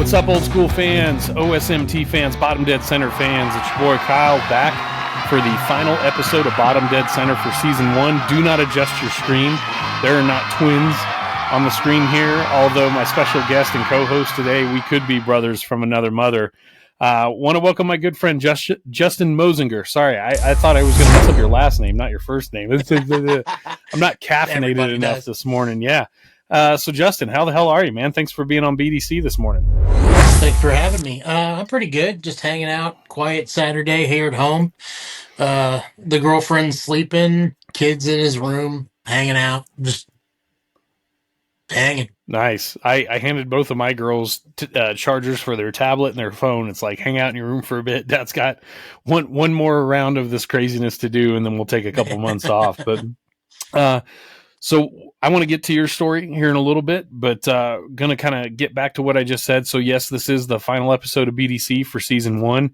What's up, old school fans, OSMT fans, Bottom Dead Center fans? It's your boy Kyle back for the final episode of Bottom Dead Center for Season 1. Do not adjust your screen. There are not twins on the screen here, although my special guest and co-host today, we could be brothers from another mother. Want to welcome my good friend Justin Moessinger. Sorry, I thought I was going to mess up your last name, not your first name. I'm not caffeinated enough this morning. Yeah. So Justin, how the hell are you, man? Thanks for being on BDC this morning. Thanks for having me. I'm pretty good. Just hanging out. Quiet Saturday here at home. The girlfriend's sleeping. Kid's in his room, hanging out. Just hanging. Nice. I handed both of my girls chargers for their tablet and their phone. It's like, hang out in your room for a bit. Dad's got one more round of this craziness to do, and then we'll take a couple months off. But so I want to get to your story here in a little bit, but going to kind of get back to what I just said. So yes, this is the final episode of BDC for Season 1.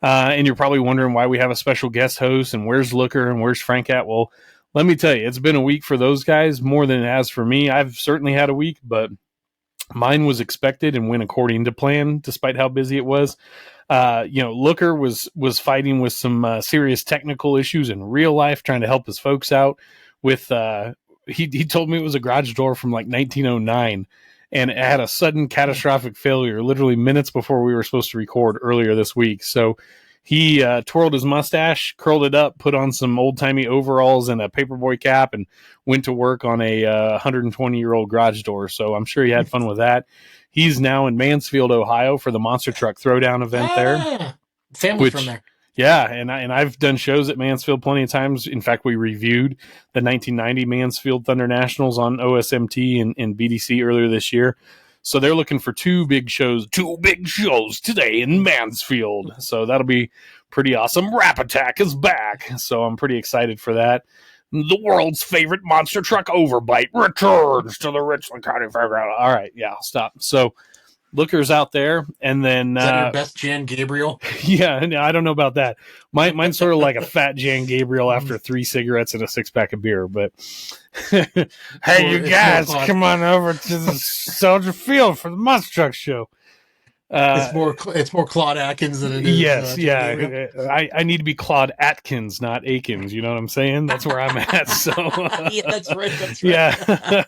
And you're probably wondering why we have a special guest host and where's Looker and where's Frank at? Well, let me tell you, it's been a week for those guys more than it has for me. I've certainly had a week, but mine was expected and went according to plan, despite how busy it was. Looker was fighting with some serious technical issues in real life, trying to help his folks out with, he told me it was a garage door from like 1909, and it had a sudden catastrophic failure literally minutes before we were supposed to record earlier this week. So he twirled his mustache, curled it up, put on some old-timey overalls and a paperboy cap, and went to work on a 120-year-old garage door. So I'm sure he had fun with that. He's now in Mansfield, Ohio for the Monster Truck Throwdown event there. Family from there. Yeah, and I've done shows at Mansfield plenty of times. In fact, we reviewed the 1990 Mansfield Thunder Nationals on OSMT and BDC earlier this year. So they're looking for two big shows today in Mansfield. So that'll be pretty awesome. Rap Attack is back, so I'm pretty excited for that. The world's favorite monster truck overbite returns to the Richland County Fairground. All right, yeah, I'll stop. So Looker's out there, and then is that your best Jan Gabriel? Yeah, no, I don't know about that. Mine's sort of like a fat Jan Gabriel after 3 cigarettes and a 6-pack of beer. But hey, you guys, come on over to the Soldier Field for the Monster Truck Show. It's more Claude Atkins than it is. Yes, yeah. I need to be Claude Atkins, not Akins. You know what I'm saying? That's where I'm at. So yeah, that's right. Yeah.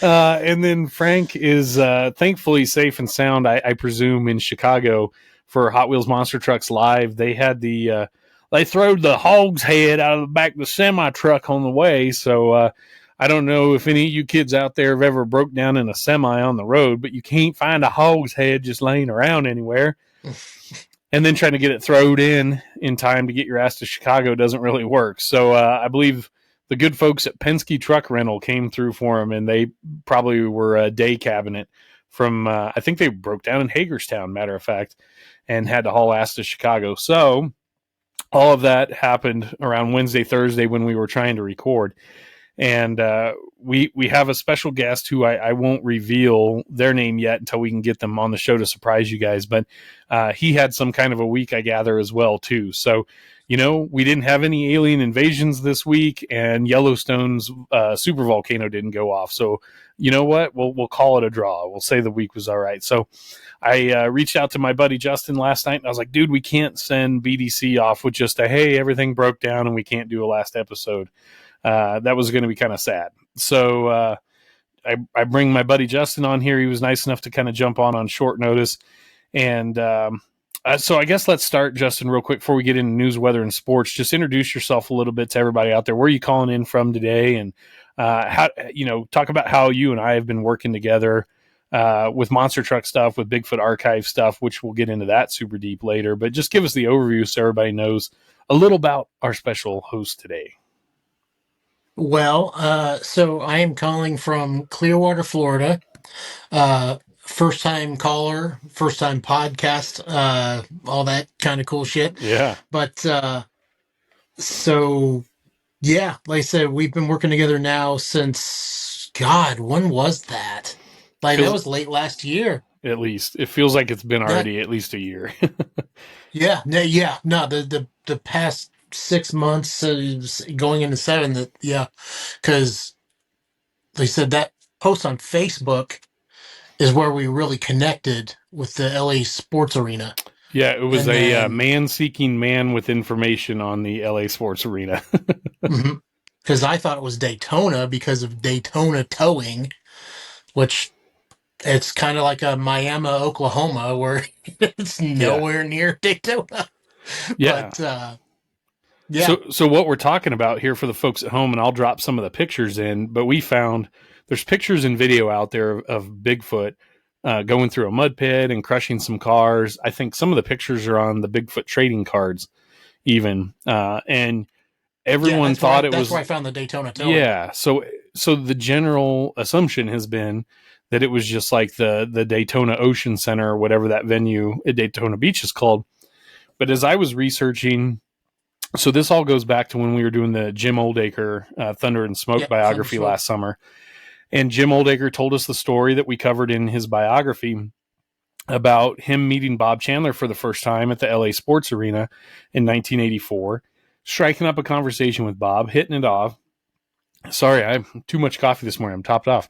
And then Frank is thankfully safe and sound, I presume, in Chicago for Hot Wheels Monster Trucks Live. They had they throwed the hog's head out of the back of the semi truck on the way. So I don't know if any of you kids out there have ever broke down in a semi on the road, but you can't find a hog's head just laying around anywhere. And then trying to get it throwed in time to get your ass to Chicago doesn't really work. So I believe the good folks at Penske Truck Rental came through for him, and they probably were a day cabinet from, I think they broke down in Hagerstown, matter of fact, and had to haul ass to Chicago. So all of that happened around Wednesday, Thursday when we were trying to record. And we have a special guest who I won't reveal their name yet until we can get them on the show to surprise you guys. But he had some kind of a week, I gather, as well, too. So, we didn't have any alien invasions this week, and Yellowstone's super volcano didn't go off. So, you know what? We'll call it a draw. We'll say the week was all right. So I reached out to my buddy Justin last night, and I was like, dude, we can't send BDC off with just a, hey, everything broke down and we can't do a last episode. That was going to be kind of sad. So I bring my buddy Justin on here. He was nice enough to kind of jump on short notice. And so I guess let's start, Justin, real quick before we get into news, weather, and sports. Just introduce yourself a little bit to everybody out there. Where are you calling in from today? And how talk about how you and I have been working together with monster truck stuff, with Bigfoot HIstory stuff, which we'll get into that super deep later. But just give us the overview so everybody knows a little about our special host today. Well, so I am calling from Clearwater, Florida. First time caller, first time podcast, all that kind of cool shit. Yeah. But so yeah, like I said, we've been working together now since, God, when was that? Like that was late last year. At least it feels like it's been already at least a year. No, the past 6 months, going into 7. Because they said that post on Facebook is where we really connected with the LA Sports Arena. Yeah, it was And a then, man seeking man with information on the LA Sports Arena. because I thought it was Daytona because of Daytona towing, which it's kind of like a Miami, Oklahoma, where it's Yeah. nowhere near Daytona. Yeah. But yeah, So what we're talking about here for the folks at home, and I'll drop some of the pictures in, but we found there's pictures and video out there of Bigfoot going through a mud pit and crushing some cars. I think some of the pictures are on the Bigfoot trading cards even. And everyone thought that's where I found the Daytona towing. Yeah. So the general assumption has been that it was just like the Daytona Ocean Center or whatever that venue at Daytona Beach is called. But as I was researching, so this all goes back to when we were doing the Jim Oldacre Thunder and Smoke biography last summer. And Jim Oldacre told us the story that we covered in his biography about him meeting Bob Chandler for the first time at the LA Sports Arena in 1984, striking up a conversation with Bob, hitting it off. Sorry, I have too much coffee this morning. I'm topped off.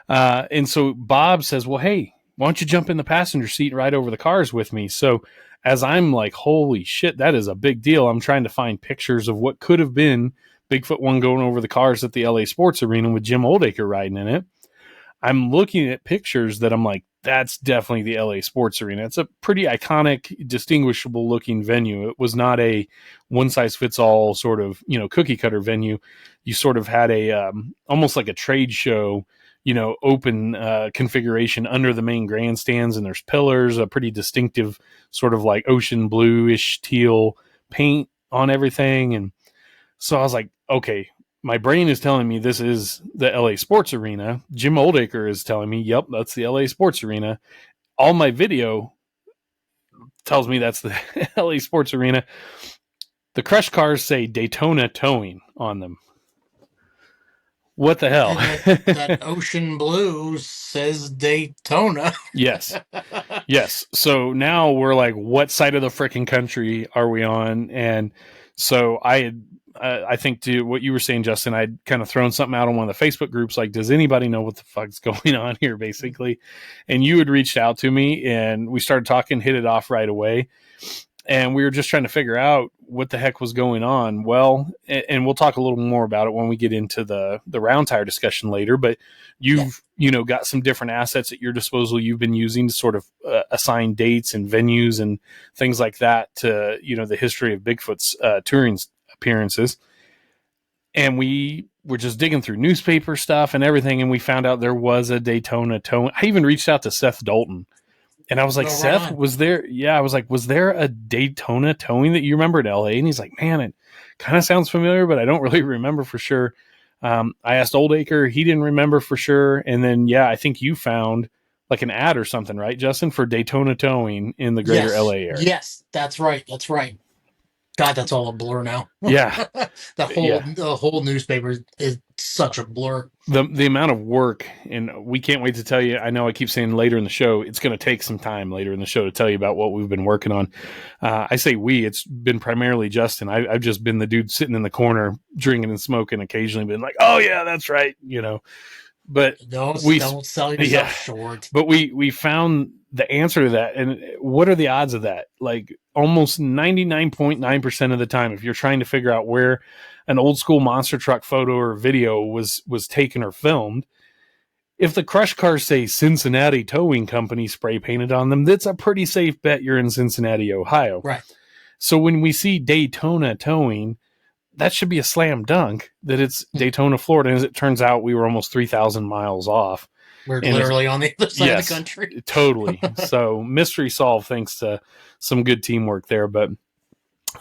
And so Bob says, well, hey, why don't you jump in the passenger seat and ride over the cars with me? So as I'm like, holy shit, that is a big deal. I'm trying to find pictures of what could have been Bigfoot One going over the cars at the LA Sports Arena with Jim Oldacre riding in it. I'm looking at pictures that I'm like, that's definitely the LA Sports Arena. It's a pretty iconic, distinguishable looking venue. It was not a one size fits all sort of, cookie cutter venue. You sort of had a, almost like a trade show, open configuration under the main grandstands, and there's pillars, a pretty distinctive sort of like ocean bluish teal paint on everything. And so I was like, okay, my brain is telling me this is the LA Sports Arena. Jim Oldacre is telling me, yep, that's the LA Sports Arena. All my video tells me that's the LA Sports Arena. The crush cars say Daytona Towing on them. What the hell? That ocean blue says Daytona. Yes. So now we're like, what side of the freaking country are we on? And so I think to what you were saying, Justin, I'd kind of thrown something out on one of the Facebook groups, like, does anybody know what the fuck's going on here, basically? And you had reached out to me, and we started talking, hit it off right away. And we were just trying to figure out what the heck was going on. Well, and we'll talk a little more about it when we get into the round tire discussion later, but you've, got some different assets at your disposal you've been using to sort of assign dates and venues and things like that to, the history of Bigfoot's touring appearances. And we were just digging through newspaper stuff and everything, and we found out there was a Daytona towing. I even reached out to Seth Dalton, and I was like, Seth, was there? Yeah, I was like, was there a Daytona towing that you remember in LA? And he's like, man, it kind of sounds familiar, but I don't really remember for sure. I asked Oldacre, he didn't remember for sure. And then, I think you found like an ad or something, right, Justin, for Daytona towing in the greater LA area. Yes, that's right. God, that's all a blur now. Yeah. The whole newspaper is such a blur. The amount of work, and we can't wait to tell you. I know I keep saying later in the show, it's going to take some time later in the show to tell you about what we've been working on. I say it's been primarily Justin. I've just been the dude sitting in the corner drinking and smoking, occasionally been like, oh yeah, that's right, But don't sell yourself short. But we found the answer to that. And what are the odds of that? Like almost 99.9% of the time, if you're trying to figure out where an old school monster truck photo or video was taken or filmed, if the crush cars say Cincinnati Towing Company spray painted on them, that's a pretty safe bet you're in Cincinnati, Ohio. Right. So when we see Daytona Towing, that should be a slam dunk that it's Daytona, Florida. And as it turns out, we were almost 3,000 miles off. We're literally on the other side of the country. Totally. So mystery solved thanks to some good teamwork there. But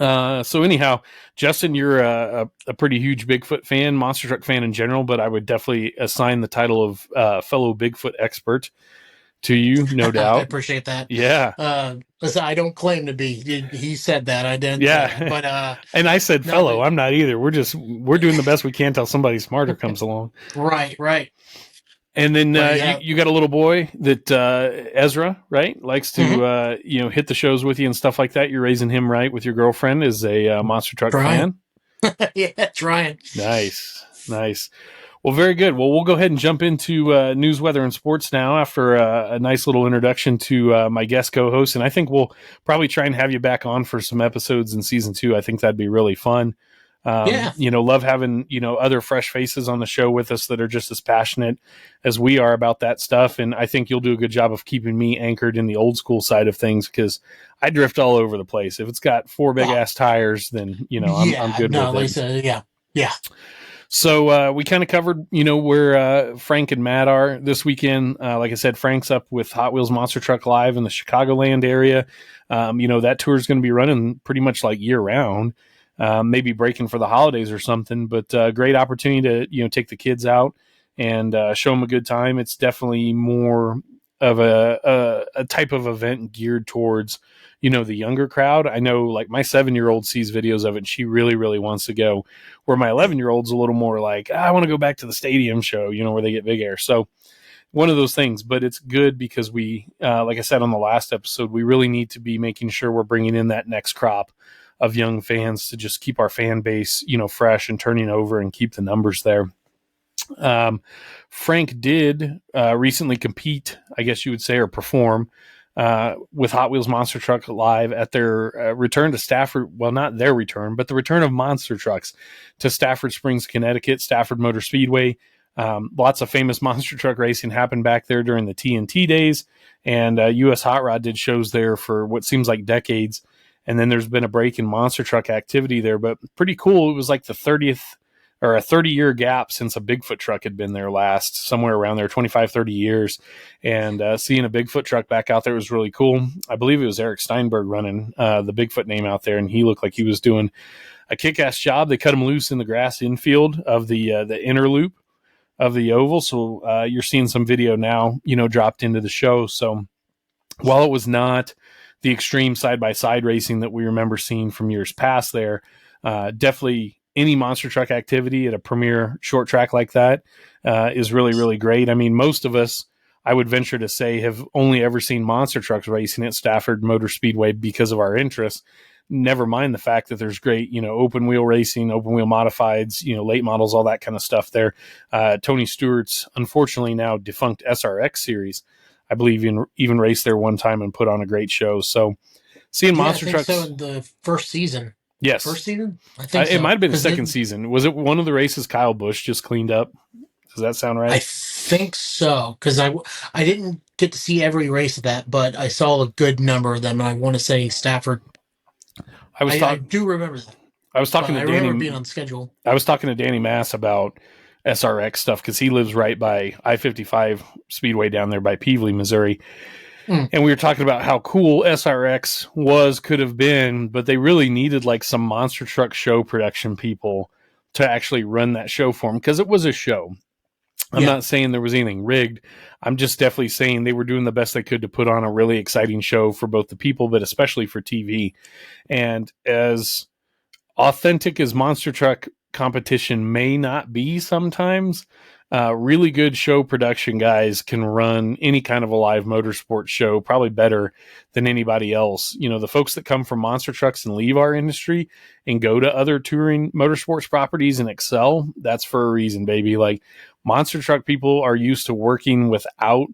so anyhow, Justin, you're a pretty huge Bigfoot fan, monster truck fan in general, but I would definitely assign the title of fellow Bigfoot expert to you, no doubt. I appreciate that. Yeah. Listen, I don't claim to be. He said that. I didn't. Yeah. But and I said fellow. I'm not either. We're doing the best we can till somebody smarter comes along. Right. And then you got a little boy that Ezra, right, likes to hit the shows with you and stuff like that. You're raising him right with your girlfriend as a monster truck fan. Yeah, trying. Nice. Well, very good. Well, we'll go ahead and jump into news, weather, and sports now after a nice little introduction to my guest co-host. And I think we'll probably try and have you back on for some episodes in season 2. I think that'd be really fun. Yeah. Love having, other fresh faces on the show with us that are just as passionate as we are about that stuff. And I think you'll do a good job of keeping me anchored in the old school side of things, because I drift all over the place. If it's got 4 big ass tires, then, I'm good with it. Lisa, yeah. So we kind of covered, where Frank and Matt are this weekend. Like I said, Frank's up with Hot Wheels Monster Truck Live in the Chicagoland area. That tour is going to be running pretty much like year round, maybe breaking for the holidays or something. But great opportunity to, take the kids out and show them a good time. It's definitely more of a type of event geared towards, the younger crowd. I know, like, my 7-year-old sees videos of it and she really, really wants to go, where my 11-year-old's a little more like, I want to go back to the stadium show, where they get big air. So one of those things, but it's good because we, like I said on the last episode, we really need to be making sure we're bringing in that next crop of young fans to just keep our fan base, fresh and turning over and keep the numbers there. Frank did recently compete, I guess you would say, or perform with Hot Wheels Monster Truck Live at their return to Stafford. Well, not their return, but the return of monster trucks to Stafford Springs, Connecticut, Stafford Motor Speedway. Lots of famous monster truck racing happened back there during the TNT days, and US Hot Rod did shows there for what seems like decades. And then there's been a break in monster truck activity there, but pretty cool. It was like the 30th or a 30-year gap since a Bigfoot truck had been there last, somewhere around there, 25, 30 years. And seeing a Bigfoot truck back out there was really cool. I believe it was Eric Steinberg running the Bigfoot name out there, and he looked like he was doing a kick-ass job. They cut him loose in the grass infield of the inner loop of the oval. So you're seeing some video now, dropped into the show. So while it was not the extreme side-by-side racing that we remember seeing from years past there, definitely any monster truck activity at a premier short track like that is really, really great. I mean, most of us, I would venture to say, have only ever seen monster trucks racing at Stafford Motor Speedway because of our interest. Never mind the fact that there's great, open wheel racing, open wheel modifieds, late models, all that kind of stuff there. Tony Stewart's unfortunately now defunct SRX series, I believe, even raced there one time and put on a great show. So seeing monster trucks. So in the first season. Yes. First season? I think so. It might have been the second season. Was it one of the races Kyle Busch just cleaned up? Does that sound right? I think so, because I didn't get to see every race of that, but I saw a good number of them. And I want to say Stafford. I do remember that. I was talking to Danny. I remember being on schedule. I was talking to Danny Mass about SRX stuff because he lives right by I-55 Speedway down there by Peevely, Missouri. And we were talking about how cool SRX could have been, but they really needed like some monster truck show production people to actually run that show for them, because it was a show. I'm not saying there was anything rigged. I'm just definitely saying they were doing the best they could to put on a really exciting show for both the people, but especially for TV. And as authentic as monster truck competition may not be sometimes, really good show production guys can run any kind of a live motorsport show probably better than anybody else. The folks that come from monster trucks and leave our industry and go to other touring motorsports properties and excel, that's for a reason, baby. Like, monster truck people are used to working without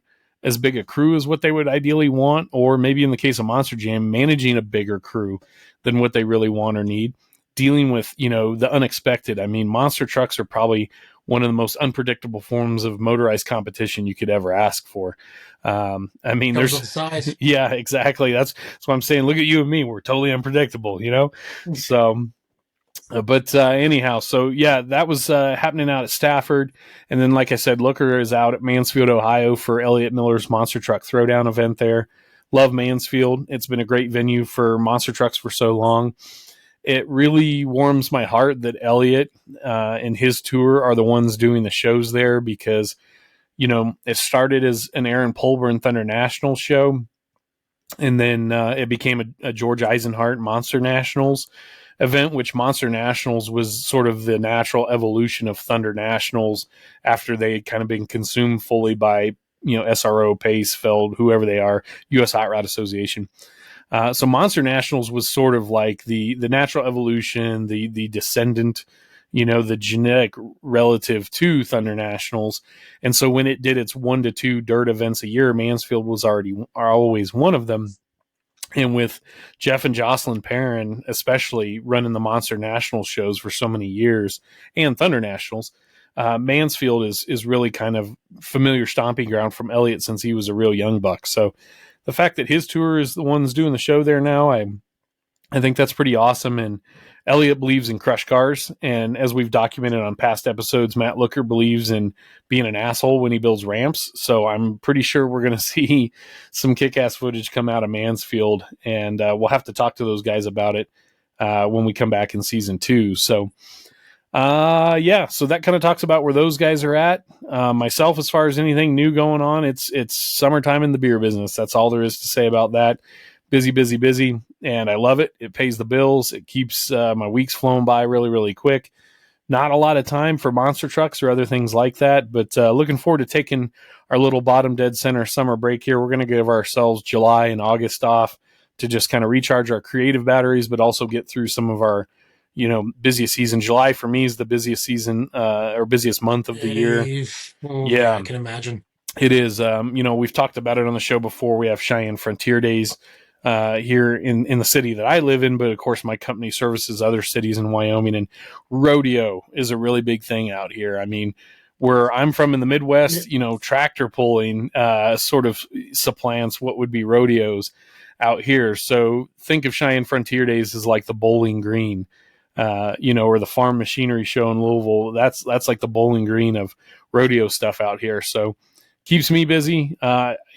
as big a crew as what they would ideally want, or maybe in the case of Monster Jam, managing a bigger crew than what they really want or need, dealing with, the unexpected. I mean, monster trucks are probably one of the most unpredictable forms of motorized competition you could ever ask for. I mean, there's size. Yeah, exactly. That's what I'm saying. Look at you and me. We're totally unpredictable, So, but anyhow, so yeah, that was happening out at Stafford. And then, like I said, Looker is out at Mansfield, Ohio for Elliott Miller's Monster Truck Throwdown event there. Love Mansfield. It's been a great venue for monster trucks for so long. It really warms my heart that Elliott and his tour are the ones doing the shows there, because, it started as an Aaron Pulver Thunder National show, and then it became a George Eisenhart Monster Nationals event, which Monster Nationals was sort of the natural evolution of Thunder Nationals after they had kind of been consumed fully by, SRO, Pace, Feld, whoever they are, US Hot Rod Association. So Monster Nationals was sort of like the natural evolution, the descendant, the genetic relative to Thunder Nationals. And so when it did its 1 to 2 dirt events a year, Mansfield was always one of them. And with Jeff and Jocelyn Perrin, especially running the Monster National shows for so many years, and Thunder Nationals, Mansfield is really kind of familiar stomping ground from Elliott since he was a real young buck. So the fact that his tour is the ones doing the show there now, I think that's pretty awesome. And Elliott believes in crush cars. And as we've documented on past episodes, Matt Looker believes in being an asshole when he builds ramps. So I'm pretty sure we're going to see some kick-ass footage come out of Mansfield. And we'll have to talk to those guys about it when we come back in season 2. So, so that kind of talks about where those guys are at. Myself, as far as anything new going on, it's summertime in the beer business. That's all there is to say about that. Busy, busy, busy, and I love it. It pays the bills. It keeps my weeks flowing by really, really quick. Not a lot of time for monster trucks or other things like that, but looking forward to taking our little bottom dead center summer break here. We're going to give ourselves July and August off to just kind of recharge our creative batteries, but also get through some of our, busiest season. July for me is the busiest season or busiest month of the year. Yeah, I can imagine. It is. We've talked about it on the show before. We have Cheyenne Frontier Days here in the city that I live in, but of course my company services other cities in Wyoming, and rodeo is a really big thing out here. I mean, where I'm from in the Midwest, tractor pulling sort of supplants what would be rodeos out here. So think of Cheyenne Frontier Days as like the Bowling Green, or the Farm Machinery Show in Louisville. That's like the Bowling Green of rodeo stuff out here. So keeps me busy.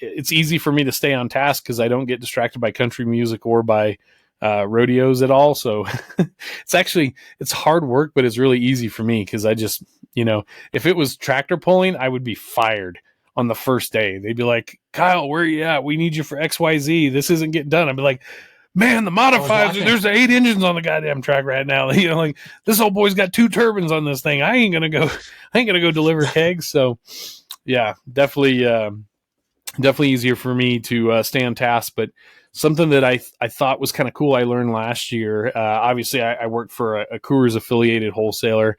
It's easy for me to stay on task because I don't get distracted by country music or by rodeos at all. So it's hard work, but it's really easy for me because I just, if it was tractor pulling, I would be fired on the first day. They'd be like, Kyle, where are you at? We need you for XYZ. This isn't getting done. I'd be like, man, the modifieds, there's 8 engines on the goddamn track right now. Like this old boy's got 2 turbines on this thing. I ain't gonna go deliver kegs. So yeah, definitely easier for me to stay on task. But something that I thought was kind of cool I learned last year, obviously I worked for a Coors affiliated wholesaler.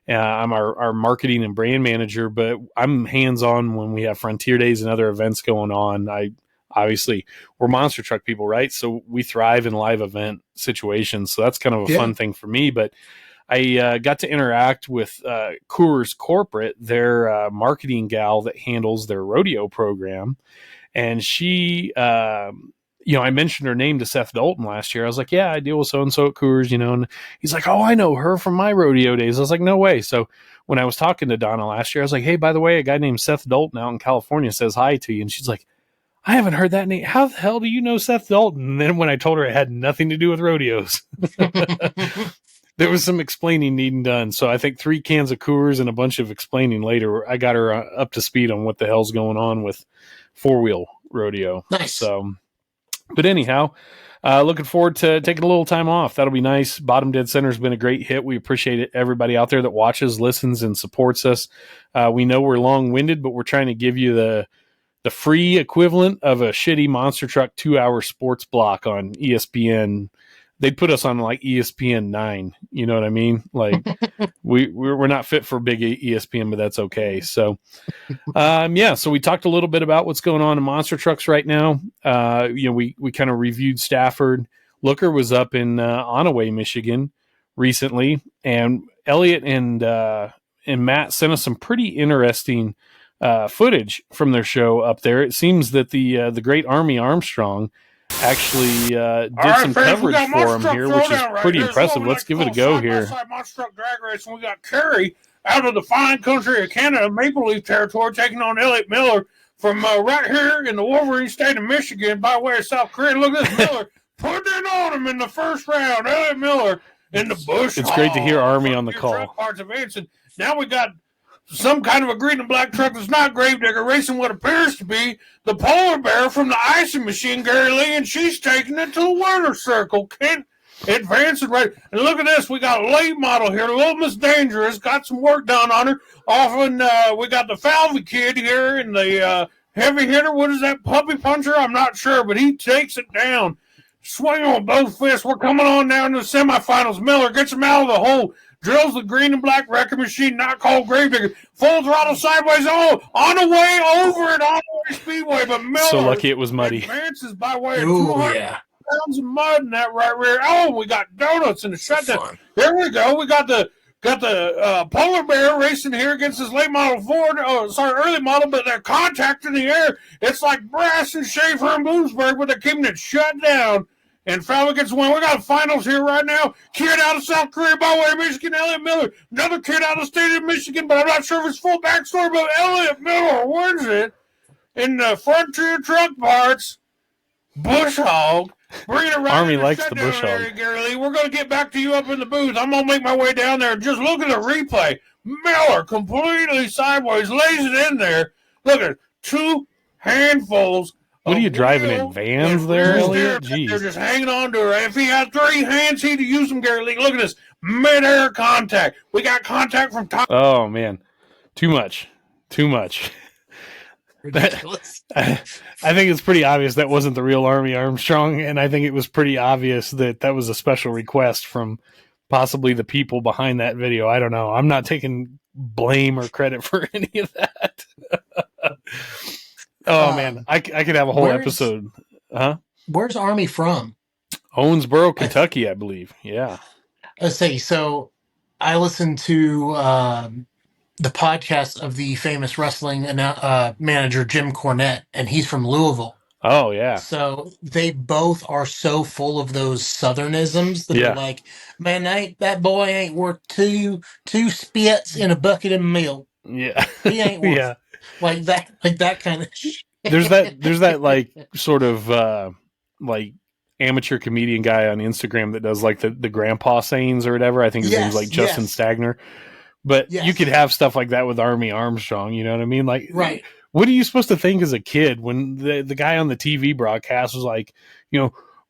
I'm our marketing and brand manager, but I'm hands-on when we have Frontier Days and other events going on. We're monster truck people, right? So we thrive in live event situations. So that's kind of a fun thing for me. But I got to interact with Coors Corporate, their marketing gal that handles their rodeo program. And she, I mentioned her name to Seth Dalton last year. I was like, yeah, I deal with so-and-so at Coors, and he's like, oh, I know her from my rodeo days. I was like, no way. So when I was talking to Donna last year, I was like, hey, by the way, a guy named Seth Dalton out in California says hi to you. And she's like, I haven't heard that name. How the hell do you know Seth Dalton? And then when I told her it had nothing to do with rodeos, there was some explaining needing done. So I think 3 cans of Coors and a bunch of explaining later, I got her up to speed on what the hell's going on with 4-wheel rodeo. Nice. So, but anyhow, looking forward to taking a little time off. That'll be nice. Bottom Dead Center has been a great hit. We appreciate it. Everybody out there that watches, listens, and supports us. We know we're long-winded, but we're trying to give you the free equivalent of a shitty monster truck 2-hour sports block on ESPN. They'd put us on like ESPN 9. You know what I mean? Like we're not fit for big ESPN, but that's okay. So, so we talked a little bit about what's going on in monster trucks right now. We kind of reviewed Stafford. Looker was up in Onaway, Michigan recently, and Elliott and Matt sent us some pretty interesting footage from their show up there. It seems that the great Army Armstrong actually did some coverage for him here, which is pretty impressive. Let's give it a go here. Monster truck drag race, and we got Kerry out of the fine country of Canada, Maple Leaf territory, taking on Elliott Miller from right here in the Wolverine state of Michigan by way of South Korea. Look at this Miller putting it on him in the first round. Elliott Miller in the bush. It's great to hear Army on the call. Parts of Anson. Now we got some kind of a green and black truck that's not Gravedigger racing what appears to be the polar bear from the icing machine, Gary Lee, and she's taking it to the winner's circle. Can't advance it right. And look at this. We got a late model here, Little Miss Dangerous, got some work done on her. Often we got the Falvey kid here in the heavy hitter. What is that, puppy puncher? I'm not sure, but he takes it down. Swing on both fists. We're coming on down to the semifinals. Miller gets him out of the hole. drills the green and black wrecker machine, not called Gravedigger, full throttle sideways, on the way over at Onaway Speedway, but Miller So lucky it was muddy. advances by way of Ooh, 200 yeah. pounds of mud in that right rear. Oh, we got donuts in the shutdown. Fun. There we go. We got the polar bear racing here against his late model Ford. Early model, but they're contact in the air. It's like Brass and Schaefer and Bloomsburg, but they're keeping it shut down. And Fowler gets one. We got finals here right now. Kid out of South Korea by way of Michigan, Elliott Miller. Another kid out of the state of Michigan, but I'm not sure of his full backstory, but Elliott Miller wins it in the Frontier Truck Parts. Bush Hog. Bringing it right Army in the likes the shutdown bush hog. area, Gary Lee. We're going to get back to you up in the booth. I'm going to make my way down there. Just look at the replay. Miller completely sideways, lays it in there. Look at 2 handfuls. What are you driving in vans there, Elliot? They're Jeez. just hanging on to her. If he had 3 hands, he'd use them, Gary Lee. Look at this mid-air contact. We got contact from top. Oh man, too much. Ridiculous. I think it's pretty obvious that wasn't the real Army Armstrong, and I think it was pretty obvious that that was a special request from possibly the people behind that video. I don't know. I'm not taking blame or credit for any of that. Oh man, I could have a whole episode. Huh? Where's Army from? Owensboro, Kentucky, I believe. Yeah. Let's see. So I listened to the podcast of the famous wrestling manager Jim Cornette, and he's from Louisville. Oh yeah. So they both are so full of those Southernisms that Yeah. are like, man, that boy ain't worth two spits in a bucket of milk. Yeah. He ain't worth Yeah. like that kind of shit. There's that like sort of like amateur comedian guy on Instagram that does like the grandpa sayings or whatever. I think his name's like Justin Stagner. But you could have stuff like that with Army Armstrong, you know what I mean? Like, right. What are you supposed to think as a kid when the guy on the TV broadcast was like,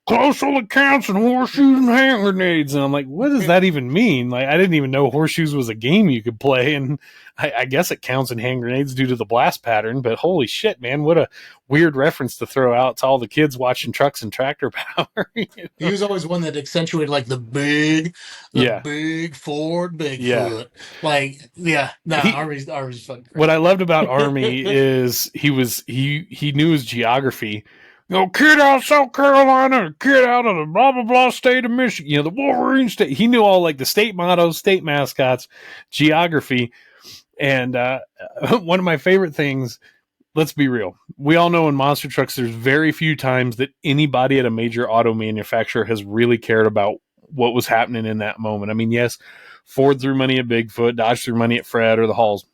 close all accounts and horseshoes and hand grenades? And I'm like, what does that even mean? Like, I didn't even know horseshoes was a game you could play. And I guess it counts in hand grenades due to the blast pattern, but holy shit, man, what a weird reference to throw out to all the kids watching Trucks and Tractor Power. He was always one that accentuated like the big Ford Bigfoot. Yeah. Army's fun. What I loved about Army is he knew his geography. Kid out of South Carolina, kid out of the blah, blah, blah state of Michigan, the Wolverine state. He knew all like the state mottos, state mascots, geography. And one of my favorite things, let's be real. We all know in monster trucks, there's very few times that anybody at a major auto manufacturer has really cared about what was happening in that moment. I mean, yes, Ford threw money at Bigfoot, Dodge threw money at Fred or the Halls.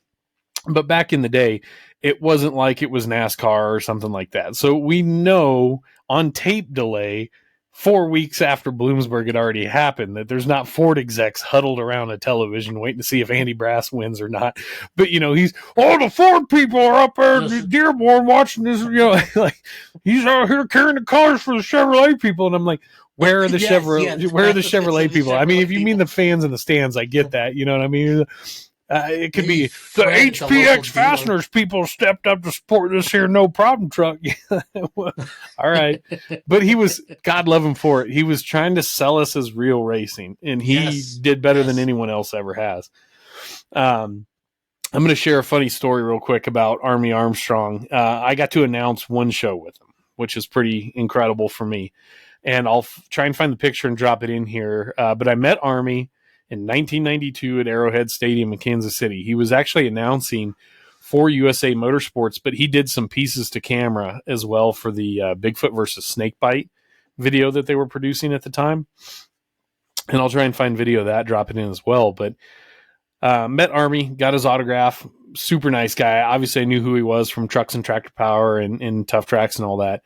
But back in the day, it wasn't like it was NASCAR or something like that. So we know on tape delay, 4 weeks after Bloomsburg had already happened, that there's not Ford execs huddled around a television waiting to see if Andy Brass wins or not. But, the Ford people are up there in Dearborn watching this, like he's out here carrying the colors for the Chevrolet people. And I'm like, where are the Chevrolet people? I mean, if you mean the fans in the stands, I get that. You know what I mean? It could be the HPX Fasteners people stepped up to support this here no problem truck. All right. But he was, God love him for it. He was trying to sell us as real racing, and he did better than anyone else ever has. I'm going to share a funny story real quick about Army Armstrong. I got to announce one show with him, which is pretty incredible for me. And I'll try and find the picture and drop it in here. But I met Army in 1992 at Arrowhead Stadium in Kansas City. He was actually announcing for USA Motorsports, but he did some pieces to camera as well for the Bigfoot versus Snakebite video that they were producing at the time. And I'll try and find video of that, drop it in as well. But met Army, got his autograph, super nice guy. Obviously, I knew who he was from Trucks and Tractor Power and Tough Tracks and all that.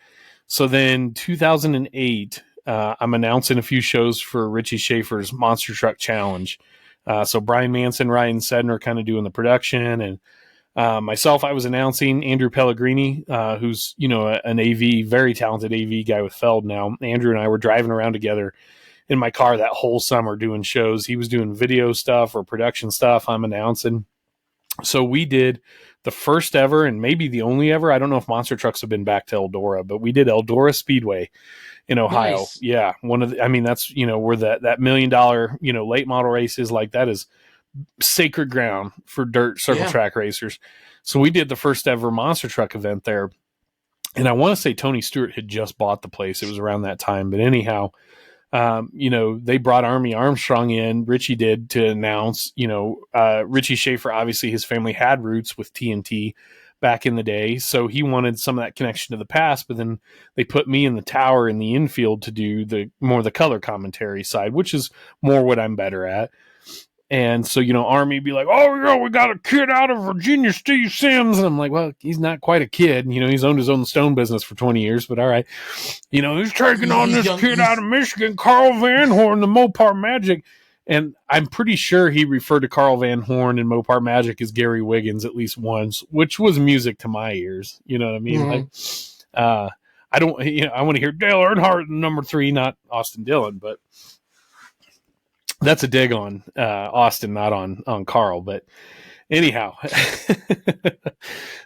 So then 2008, I'm announcing a few shows for Richie Schaefer's Monster Truck Challenge. So Brian Manson, Ryan Sedner kind of doing the production, and myself, I was announcing Andrew Pellegrini, who's, an AV, very talented AV guy with Feld now. Andrew and I were driving around together in my car that whole summer doing shows. He was doing video stuff or production stuff. I'm announcing. So we did the first ever and maybe the only ever. I don't know if monster trucks have been back to Eldora, but we did Eldora Speedway in Ohio. Nice. Yeah, one of the, I mean, that's, where that $1 million, late model races, like that is sacred ground for dirt circle track racers. So we did the first ever monster truck event there. And I want to say Tony Stewart had just bought the place. It was around that time. But anyhow, they brought Army Armstrong in. Richie did, to announce, Richie Schaefer, obviously his family had roots with TNT back in the day. So he wanted some of that connection to the past, but then they put me in the tower in the infield to do the color commentary side, which is more what I'm better at. And so, Army be like, oh, yeah, we got a kid out of Virginia, Steve Sims. And I'm like, well, he's not quite a kid. He's owned his own stone business for 20 years, but all right. He's taking on this kid out of Michigan, Carl Van Horn, the Mopar Magic. And I'm pretty sure he referred to Carl Van Horn and Mopar Magic as Gary Wiggins at least once, which was music to my ears. You know what I mean? Mm-hmm. Like, I don't, I want to hear Dale Earnhardt number 3, not Austin Dillon, but that's a dig on Austin, not on Carl. But anyhow,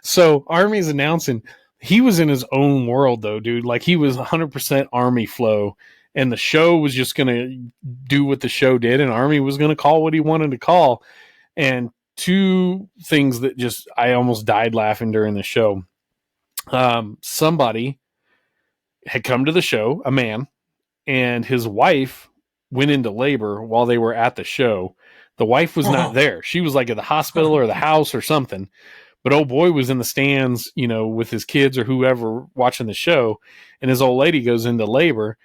so Army's announcing he was in his own world, though, dude. Like, he was 100% Army flow, and the show was just going to do what the show did, and Army was going to call what he wanted to call. And two things that just, I almost died laughing during the show. Somebody had come to the show, a man, and his wife went into labor while they were at the show. The wife was not there. She was like at the hospital or the house or something. But old boy was in the stands, with his kids or whoever watching the show. And his old lady goes into labor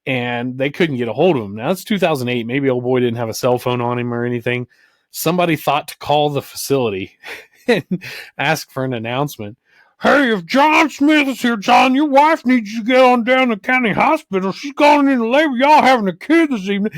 and they couldn't get a hold of him. Now it's 2008. Maybe old boy didn't have a cell phone on him or anything. Somebody thought to call the facility and ask for an announcement. Hey, if John Smith is here, John, your wife needs you to get on down to county hospital. She's going into labor. Y'all having a kid this evening,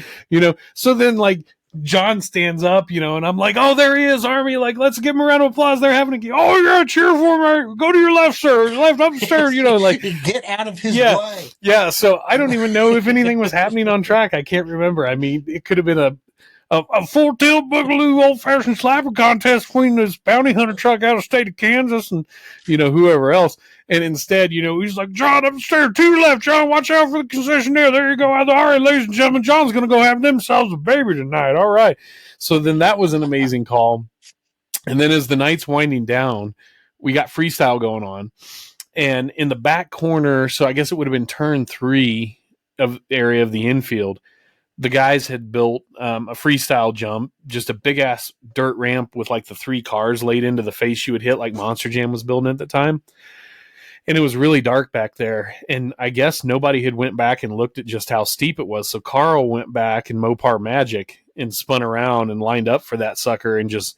So then, like, John stands up, and I'm like, oh, there he is, Army. Like, let's give him a round of applause. They're having a kid. Oh, yeah, cheer for him. Go to your left, sir. Left upstairs, like. Get out of his way. Yeah, so I don't even know if anything was happening on track. I can't remember. I mean, it could have been a full tilt boogaloo old fashioned slapper contest between this bounty hunter truck out of state of Kansas and whoever else. And instead, he's like, John, upstairs to your left, John, watch out for the concessionaire. There you go. All right, ladies and gentlemen, John's gonna go have themselves a baby tonight. All right. So then that was an amazing call. And then as the night's winding down, we got freestyle going on. And in the back corner, so I guess it would have been turn 3 of area of the infield, the guys had built a freestyle jump, just a big ass dirt ramp with like the 3 cars laid into the face you would hit, like Monster Jam was building at the time. And it was really dark back there. And I guess nobody had went back and looked at just how steep it was. So Carl went back in Mopar Magic and spun around and lined up for that sucker and just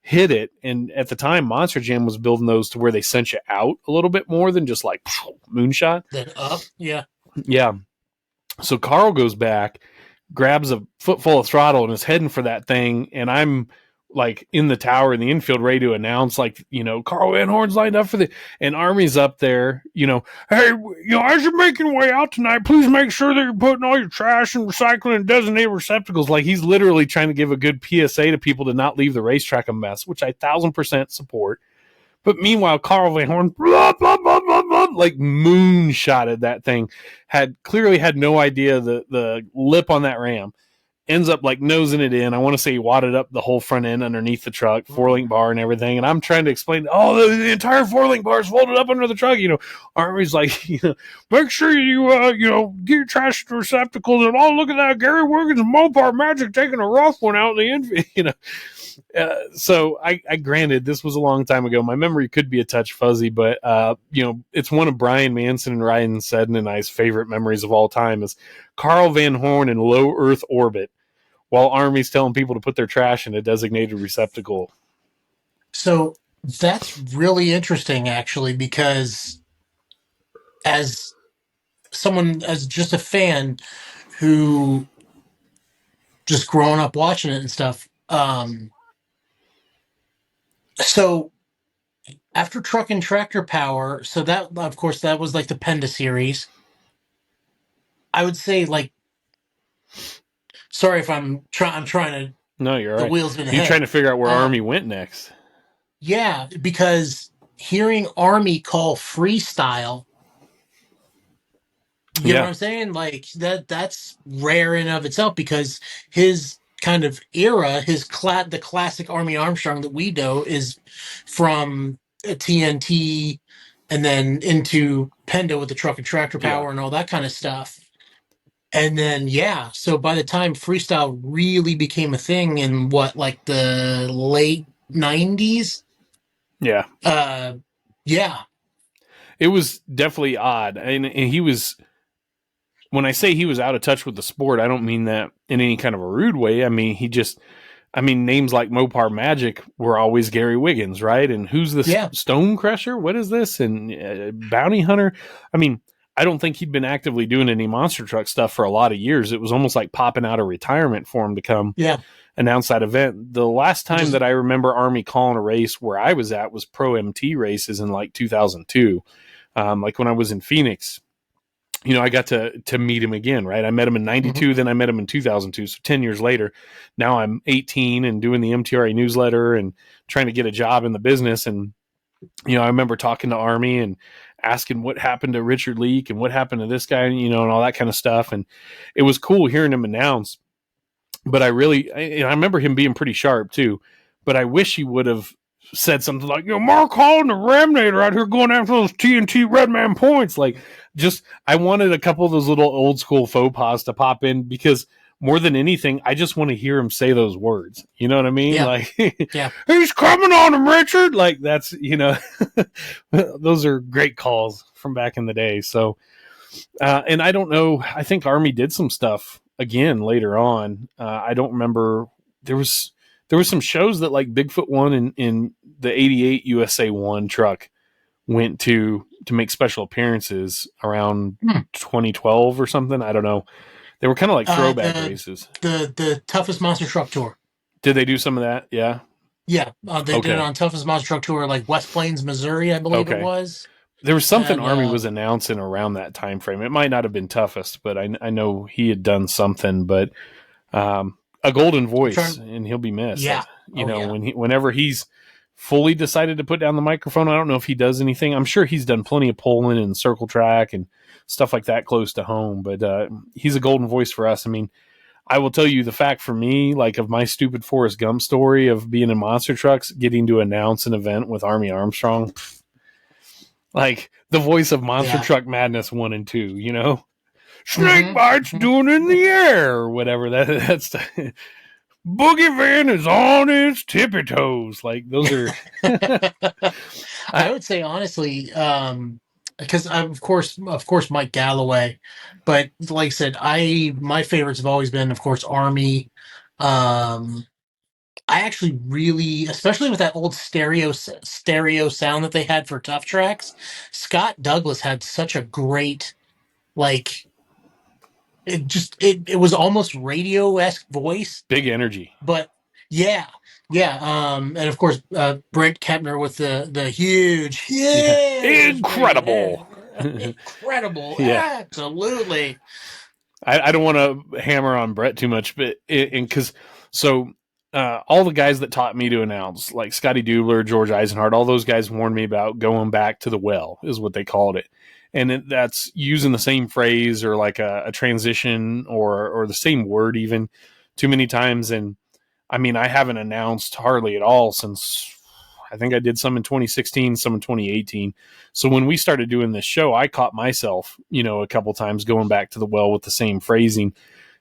hit it. And at the time, Monster Jam was building those to where they sent you out a little bit more than just like moonshot. Then up, yeah. Yeah. So Carl goes back, grabs a foot full of throttle and is heading for that thing. And I'm like in the tower in the infield ready to announce, like, Carl Van Horn's lined up for the, and Army's up there, hey, as you're making your way out tonight, please make sure that you're putting all your trash and recycling in designated receptacles. Like, he's literally trying to give a good PSA to people to not leave the racetrack a mess, which I 1,000% support. But meanwhile, Carl Van Horn, blah, blah, blah, blah, blah, like moonshotted that thing, clearly had no idea the lip on that ram, ends up like nosing it in. I want to say he wadded up the whole front end underneath the truck, 4-link bar and everything. And I'm trying to explain, the entire 4-link bar is folded up under the truck. Army's like, make sure you, get your trash receptacles. And look at that, Gary Wiggins and Mopar Magic taking a rough one out in the infield, So I granted, this was a long time ago. My memory could be a touch fuzzy, but, it's one of Brian Manson and Ryan Seddon and I's favorite memories of all time is Carl Van Horn in low Earth orbit while Army's telling people to put their trash in a designated receptacle. So that's really interesting, actually, because as just a fan who just growing up watching it and stuff, so after Truck and Tractor Power, so that, of course, that was like the Penda series. I would say, like, sorry if I'm trying to. No, you're right. The wheels in the head. You're trying to figure out where Army went next. Yeah, because hearing Army call freestyle, you know what Yeah. I'm saying? Like that's rare in and of itself because his kind of era, the classic Army Armstrong that we know is from TNT and then into Pendo with the truck and tractor Yeah. power and all that kind of stuff. And then yeah, so by the time freestyle really became a thing in what, like the late 90s, Yeah. uh yeah, It was definitely odd. And he was, when I say he was out of touch with the sport, I don't mean that in any kind of a rude way. I mean, names like Mopar Magic were always Gary Wiggins, right? And who's the yeah, Stone Crusher? What is this? And Bounty Hunter? I mean, I don't think he'd been actively doing any monster truck stuff for a lot of years. It was almost like popping out of retirement for him to come yeah. announce that event. The last time Just that I remember Army calling a race where I was at was Pro MT races in like 2002. Like when I was in Phoenix, I got to meet him again, right? I met him in 92, then I met him in 2002. So 10 years later, now I'm 18 and doing the MTRA newsletter and trying to get a job in the business. And, I remember talking to Army and asking what happened to Richard Leak and what happened to this guy, and all that kind of stuff. And it was cool hearing him announce, but I remember him being pretty sharp too, but I wish he would have said something like, Mark Hall and the Ramnator out here going after those TNT Redman points. Like, just, I wanted a couple of those little old school faux pas to pop in because more than anything, I just want to hear him say those words. You know what I mean? Yeah. Like, Yeah. He's coming on him, Richard. Like, that's, those are great calls from back in the day. So, and I don't know, I think Army did some stuff again later on. I don't remember. There was some shows that like Bigfoot one in the 88 USA 1 truck went to make special appearances around 2012 or something. I don't know. They were kind of like throwback races. The Toughest Monster Truck Tour. Did they do some of that? Yeah. Yeah, they did it on Toughest Monster Truck Tour, like West Plains, Missouri, I believe it was. There was something Army was announcing around that time frame. It might not have been Toughest, but I know he had done something. But a golden voice, and he'll be missed. Yeah, whenever he's fully decided to put down the microphone, I don't know if he does anything. I'm sure he's done plenty of polling and circle track and stuff like that close to home. But he's a golden voice for us. I mean, I will tell you the fact for me, like of my stupid Forrest Gump story of being in monster trucks, getting to announce an event with Army Armstrong. Like the voice of Monster Truck Madness 1 and 2, Snake bites doing in the air or whatever. That's Boogie Van is on his tippy toes. Like those are. I would say honestly, because of course Mike Galloway, but like I said, my favorites have always been, of course, Army. I actually really, especially with that old stereo sound that they had for Tough Tracks, Scott Douglas had such a great, like, it was almost radio-esque voice. Big energy. But yeah. And of course, Brent Kepner with the huge, incredible. Incredible. Yeah. Absolutely. I don't want to hammer on Brett too much, but because all the guys that taught me to announce, like Scotty Dubler, George Eisenhart, all those guys warned me about going back to the well, is what they called it. And that's using the same phrase or like a transition or the same word even too many times. And I mean, I haven't announced hardly at all since I think I did some in 2016, some in 2018. So when we started doing this show, I caught myself, a couple times going back to the well with the same phrasing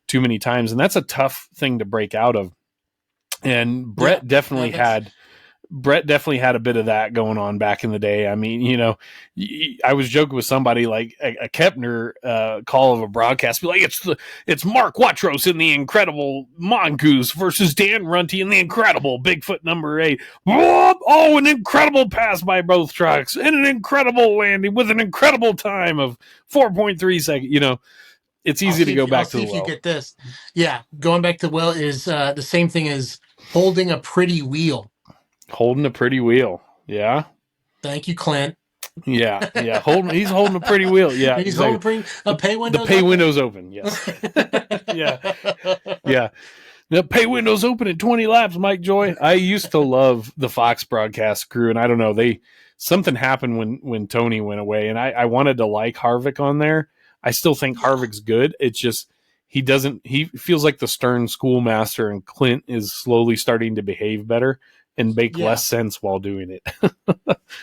too many times. And that's a tough thing to break out of. And Brett definitely had a bit of that going on back in the day. I mean, I was joking with somebody like a Kepner call of a broadcast, be like, it's Mark Watros in the Incredible Mongoose versus Dan Runty in the Incredible Bigfoot number 8. Oh, an incredible pass by both trucks and an incredible landing with an incredible time of 4.3 seconds. It's easy to go back to the well. You get this. Yeah, going back to the well is the same thing as holding a pretty wheel. Holding a pretty wheel. Yeah. Thank you, Clint. Yeah. He's holding a pretty wheel. Yeah. He's holding a pay window. The pay window's open. Yes. Yeah. Pay windows open at 20 laps, Mike Joy. I used to love the Fox broadcast crew, and I don't know, something happened when Tony went away, and I wanted to like Harvick on there. I still think Harvick's good. It's just he feels like the stern schoolmaster, and Clint is slowly starting to behave better and make less sense while doing it.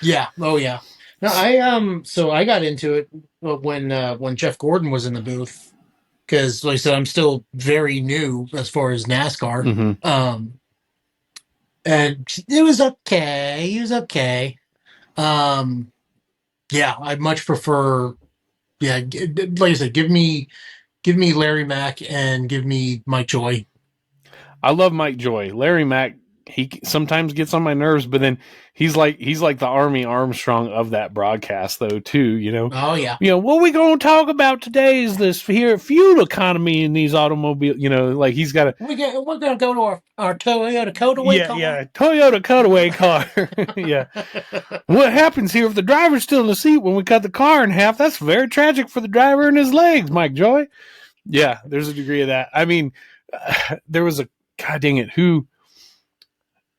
Yeah. Oh yeah. No, so I got into it when Jeff Gordon was in the booth, because like I said, I'm still very new as far as NASCAR. Mm-hmm. And it was okay. He was okay. Yeah, I much prefer. Yeah, like I said, give me Larry Mack and give me Mike Joy. I love Mike Joy. Larry Mack, he sometimes gets on my nerves, but then he's like the Army Armstrong of that broadcast, though, too. Oh yeah. What we gonna talk about today is this fuel economy in these automobiles. Like he's got a. We're gonna go to our Toyota Cutaway car. Yeah, Toyota Cutaway car. Yeah. What happens here if the driver's still in the seat when we cut the car in half? That's very tragic for the driver and his legs, Mike Joy. Yeah, there's a degree of that. I mean, there was a, God dang it,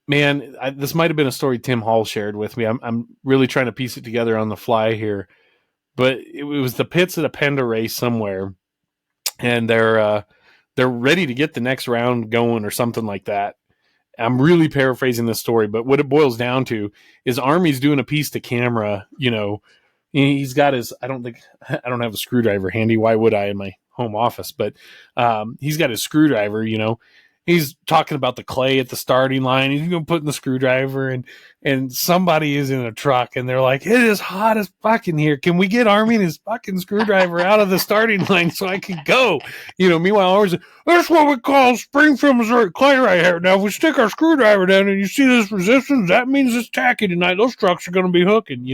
this might have been a story Tim Hall shared with me. I'm really trying to piece it together on the fly here, but it was the pits at a Penda race somewhere, and they're ready to get the next round going or something like that. I'm really paraphrasing this story, but what it boils down to is Army's doing a piece to camera. He's got I don't have a screwdriver handy. Why would I in my home office? But he's got his screwdriver, He's talking about the clay at the starting line. He's going to put in the screwdriver, and somebody is in a truck, and they're like, "It is hot as fuck in here. Can we get Army and his fucking screwdriver out of the starting line so I can go?" Meanwhile, ours, that's what we call Springfield, Missouri clay right here. Now, if we stick our screwdriver down and you see this resistance, that means it's tacky tonight. Those trucks are going to be hooking,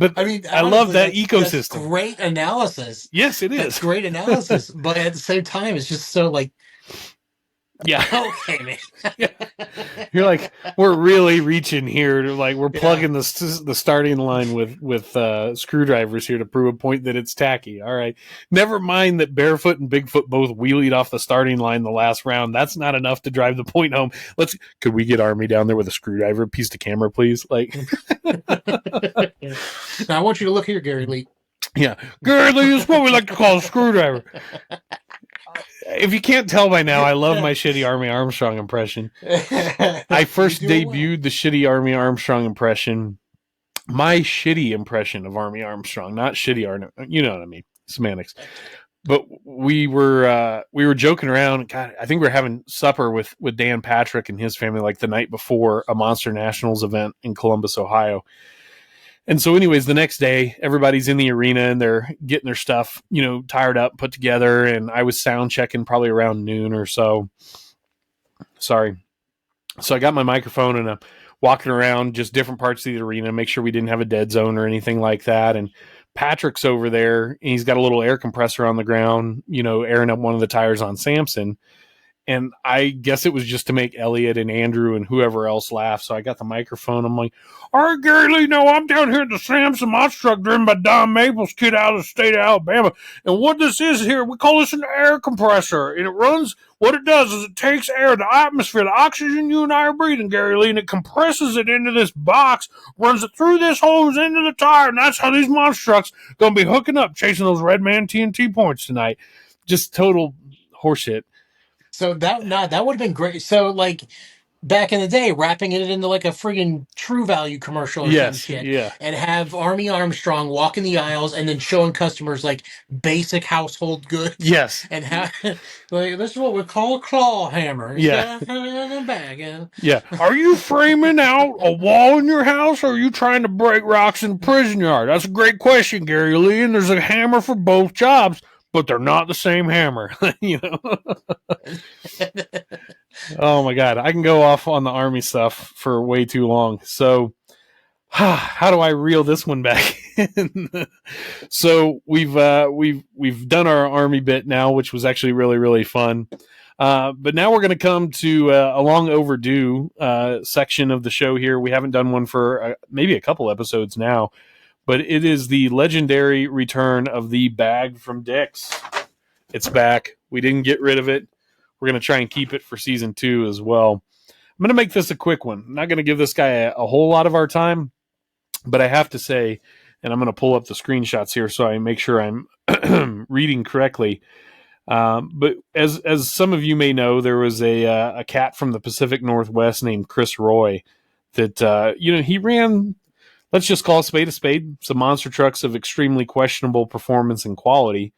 But I mean, I love that ecosystem. That's great analysis. Yes, it is. That's great analysis. But at the same time, it's just so like, yeah, okay, man. You're like, we're really reaching here to we're plugging the starting line with screwdrivers here to prove a point that it's tacky. All right, never mind that Barefoot and Bigfoot both wheelied off the starting line the last round. That's not enough to drive the point home. Could we get Army down there with a screwdriver, piece to camera, please? Now I want you to look here, Gary Lee. Yeah, Gary Lee is what we like to call a screwdriver. If you can't tell by now, I love my shitty Army Armstrong impression. I first debuted the shitty Army Armstrong impression. My shitty impression of Army Armstrong, not shitty Army. You know what I mean? Semantics. But we were joking around. God, I think we were having supper with Dan Patrick and his family the night before a Monster Nationals event in Columbus, Ohio. And so anyways, the next day, everybody's in the arena and they're getting their stuff, tired up, put together. And I was sound checking probably around noon or so. Sorry. So I got my microphone and I'm walking around just different parts of the arena, make sure we didn't have a dead zone or anything like that. And Patrick's over there and he's got a little air compressor on the ground, airing up one of the tires on Samson. And I guess it was just to make Elliot and Andrew and whoever else laugh. So I got the microphone. I'm like, "All right, Gary Lee, no, I'm down here at the Samson monster truck driven by Don Maples, kid out of the state of Alabama. And what this is here, we call this an air compressor. And it runs, what it does is it takes air, the atmosphere, the oxygen you and I are breathing, Gary Lee, and it compresses it into this box, runs it through this hose into the tire. And that's how these monster trucks going to be hooking up, chasing those Red Man TNT points tonight." Just total horseshit. So that would have been great. So back in the day, wrapping it into a friggin' True Value commercial or some shit. Yeah. And have Army Armstrong walking the aisles and then showing customers basic household goods. Yes. And how this is what we call a claw hammer. Yeah. Bag. Yeah. Are you framing out a wall in your house or are you trying to break rocks in the prison yard? That's a great question, Gary Lee. And there's a hammer for both jobs, but they're not the same hammer. Oh my God. I can go off on the Army stuff for way too long. So how do I reel this one back in? So we've done our Army bit now, which was actually really, really fun. But now we're going to come to a long overdue section of the show here. We haven't done one for maybe a couple episodes now, but it is the legendary return of the bag from Dick's. It's back. We didn't get rid of it. we're going to try and keep it for season 2 as well. I'm going to make this a quick one. I'm not going to give this guy a whole lot of our time, but I have to say, and I'm going to pull up the screenshots here so I make sure I'm reading correctly. But as some of you may know, there was a cat from the Pacific Northwest named Chris Roy that, he ran, let's just call a spade, some monster trucks of extremely questionable performance and quality.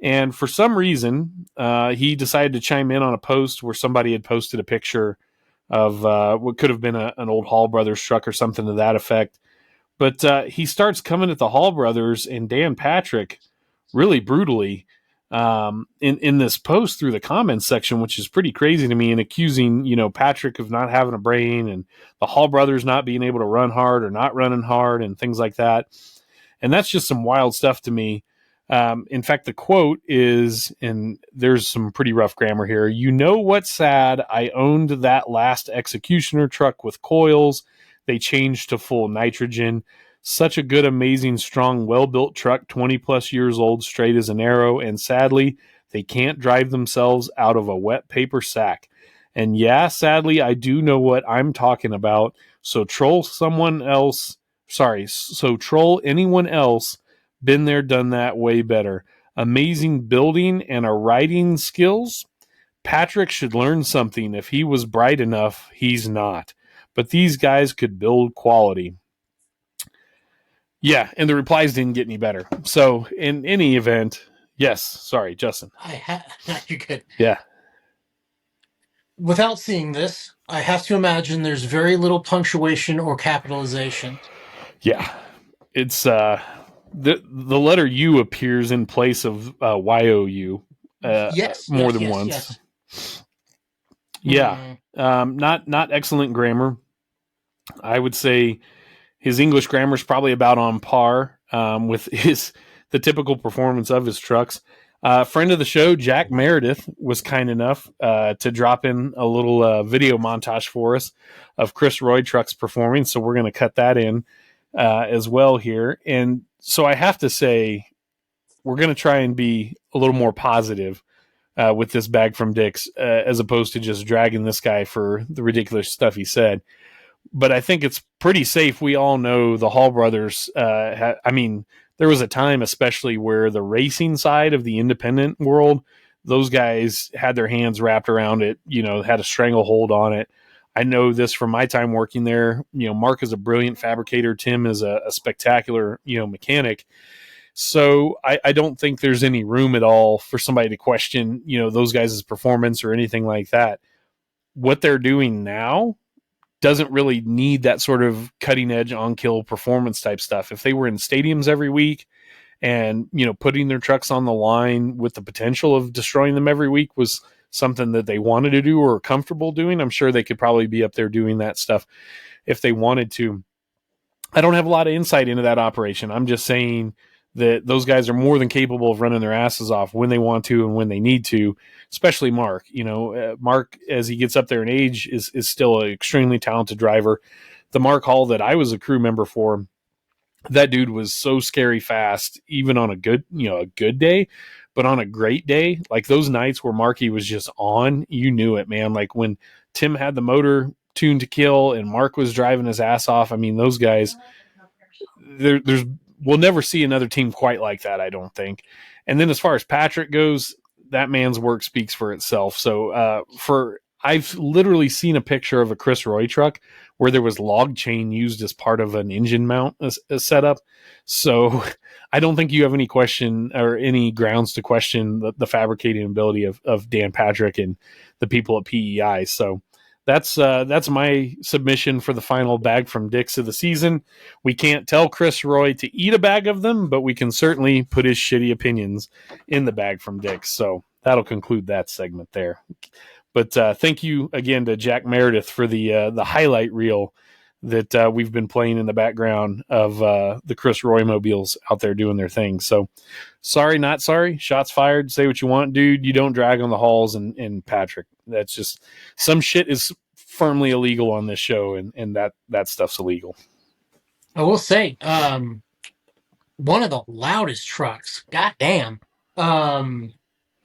And for some reason, he decided to chime in on a post where somebody had posted a picture of what could have been an old Hall Brothers truck or something to that effect. But he starts coming at the Hall Brothers and Dan Patrick really brutally in this post through the comments section, which is pretty crazy to me, and accusing, Patrick of not having a brain and the Hall Brothers not being able to run hard or not running hard and things like that. And that's just some wild stuff to me. In fact, the quote is, and there's some pretty rough grammar here, "You know what's sad? I owned that last Executioner truck with coils. They changed to full nitrogen. Such a good, amazing, strong, well-built truck, 20 plus years old, straight as an arrow, and sadly, they can't drive themselves out of a wet paper sack. And yeah, sadly, I do know what I'm talking about, so troll anyone else, been there, done that, way better. Amazing building and a riding skills. Patrick should learn something. If he was bright enough, he's not. But these guys could build quality." Yeah, and the replies didn't get any better. So, in any event, yes, sorry, Justin. You're good. Yeah. Without seeing this, I have to imagine there's very little punctuation or capitalization. Yeah. It's the letter U appears in place of YOU more than once. Yes. Yeah. Not excellent grammar. I would say his English grammar is probably about on par with the typical performance of his trucks. Friend of the show, Jack Meredith, was kind enough to drop in a little video montage for us of Chris Roy trucks performing. So we're going to cut that in as well here. And so I have to say, we're going to try and be a little more positive with this bag from Dick's as opposed to just dragging this guy for the ridiculous stuff he said. But I think it's pretty safe. We all know the Hall Brothers. There was a time, especially where the racing side of the independent world, those guys had their hands wrapped around it, had a stranglehold on it. I know this from my time working there. Mark is a brilliant fabricator. Tim is a spectacular, mechanic. So I don't think there's any room at all for somebody to question, those guys' performance or anything like that. What they're doing now doesn't really need that sort of cutting edge on kill performance type stuff. If they were in stadiums every week and, putting their trucks on the line with the potential of destroying them every week was something that they wanted to do or comfortable doing, I'm sure they could probably be up there doing that stuff if they wanted to. I don't have a lot of insight into that operation. I'm just saying that those guys are more than capable of running their asses off when they want to and when they need to, especially Mark. Mark, as he gets up there in age, is still an extremely talented driver. The Mark Hall that I was a crew member for, that dude was so scary fast, even on a good day, but on a great day, like those nights where Marky was just on, you knew it, man. Like when Tim had the motor tuned to kill and Mark was driving his ass off. I mean, those guys, we'll never see another team quite like that, I don't think. And then as far as Patrick goes, that man's work speaks for itself. So I've literally seen a picture of a Chris Roy truck where there was log chain used as part of an engine mount setup. So I don't think you have any question or any grounds to question the fabricating ability of Dan Patrick and the people at PEI. So that's my submission for the final bag from Dick's of the season. We can't tell Chris Roy to eat a bag of them, but we can certainly put his shitty opinions in the bag from Dick's. So that'll conclude that segment there. But thank you again to Jack Meredith for the highlight reel that we've been playing in the background of the Chris Roy mobiles out there doing their thing. So sorry, not sorry. Shots fired. Say what you want, dude. You don't drag on the Halls and Patrick. That's just some shit is firmly illegal on this show, and that stuff's illegal. I will say, one of the loudest trucks. Goddamn.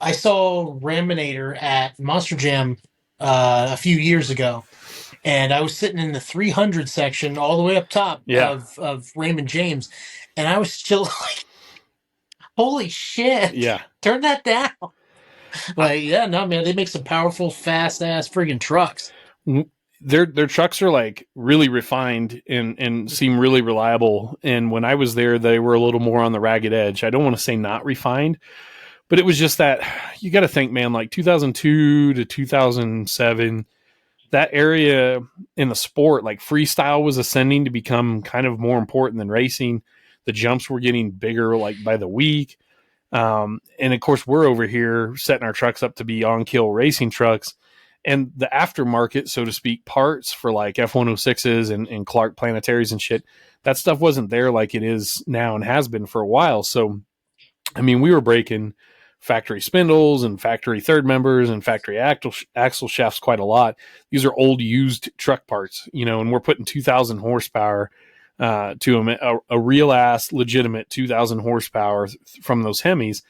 I saw Raminator at Monster Jam a few years ago, and I was sitting in the 300 section all the way up top Yeah. of Raymond James, and I was still like, holy shit, Yeah. turn that down. Like, yeah, no, man, they make some powerful, fast-ass friggin' trucks. Their trucks are like really refined and seem really reliable. And when I was there, they were a little more on the ragged edge. I don't want to say not refined, but it was just that you got to think, man, like 2002 to 2007, that area in the sport, like freestyle was ascending to become kind of more important than racing. The jumps were getting bigger like by the week. And of course, we're over here setting our trucks up to be on kill racing trucks. And the aftermarket, so to speak, parts for like F106s and Clark Planetaries and shit, that stuff wasn't there like it is now and has been for a while. So, I mean, we were breaking factory spindles and factory third members and factory axle shafts quite a lot. These are old used truck parts, you know, and we're putting 2,000 horsepower to them, a real ass legitimate 2,000 horsepower from those Hemis.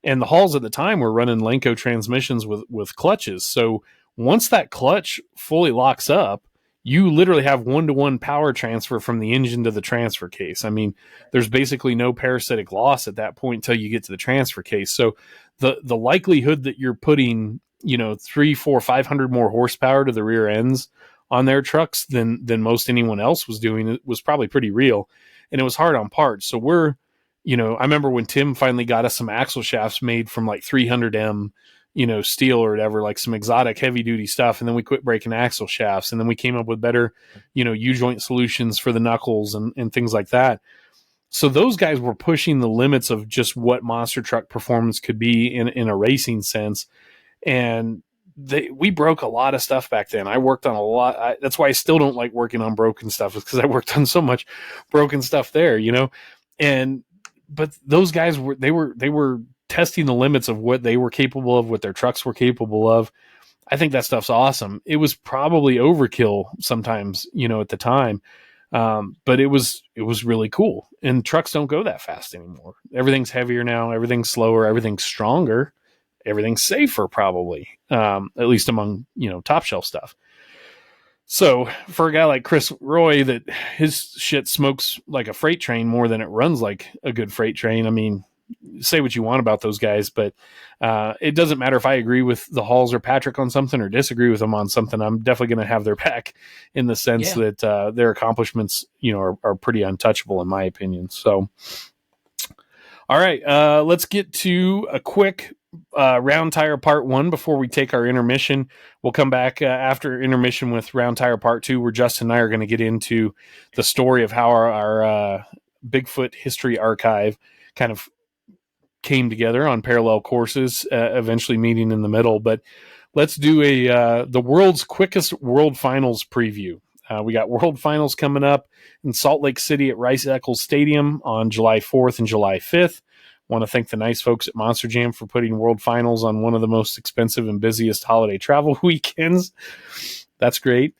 And the Halls at the time were running Lenco transmissions with clutches. So once that clutch fully locks up, you literally have one-to-one power transfer from the engine to the transfer case. I mean, there's basically no parasitic loss at that point until you get to the transfer case. So the likelihood that you're putting, you know, 300, 400, 500 more horsepower to the rear ends on their trucks than most anyone else was doing, it was probably pretty real. And it was hard on parts. So we're, you know, I remember when Tim finally got us some axle shafts made from like 300M, you know, steel or whatever, like some exotic heavy duty stuff. And then we quit breaking axle shafts. And then we came up with better, you know, U-joint solutions for the knuckles and things like that. So those guys were pushing the limits of just what monster truck performance could be in a racing sense. And we broke a lot of stuff back then. I worked on a lot. That's why I still don't like working on broken stuff, is because I worked on so much broken stuff there, you know? But those guys were testing the limits of what they were capable of, what their trucks were capable of. I think that stuff's awesome. It was probably overkill sometimes, you know, at the time. But it was really cool. And trucks don't go that fast anymore. Everything's heavier now. Everything's slower. Everything's stronger. Everything's safer, probably, at least among, you know, top shelf stuff. So for a guy like Chris Roy, that his shit smokes like a freight train more than it runs like a good freight train. I mean, say what you want about those guys, but it doesn't matter if I agree with the Halls or Patrick on something or disagree with them on something. I'm definitely going to have their back in the sense that their accomplishments, you know, are pretty untouchable in my opinion. So, all right, let's get to a quick round tire part 1 before we take our intermission. We'll come back after intermission with round tire part 2, where Justin and I are going to get into the story of how our Bigfoot HIstory Archive kind of came together on parallel courses, eventually meeting in the middle. But let's do the world's quickest World Finals preview. We got World Finals coming up in Salt Lake City at Rice-Eccles Stadium on July 4th and July 5th. Want to thank the nice folks at Monster Jam for putting World Finals on one of the most expensive and busiest holiday travel weekends. That's great.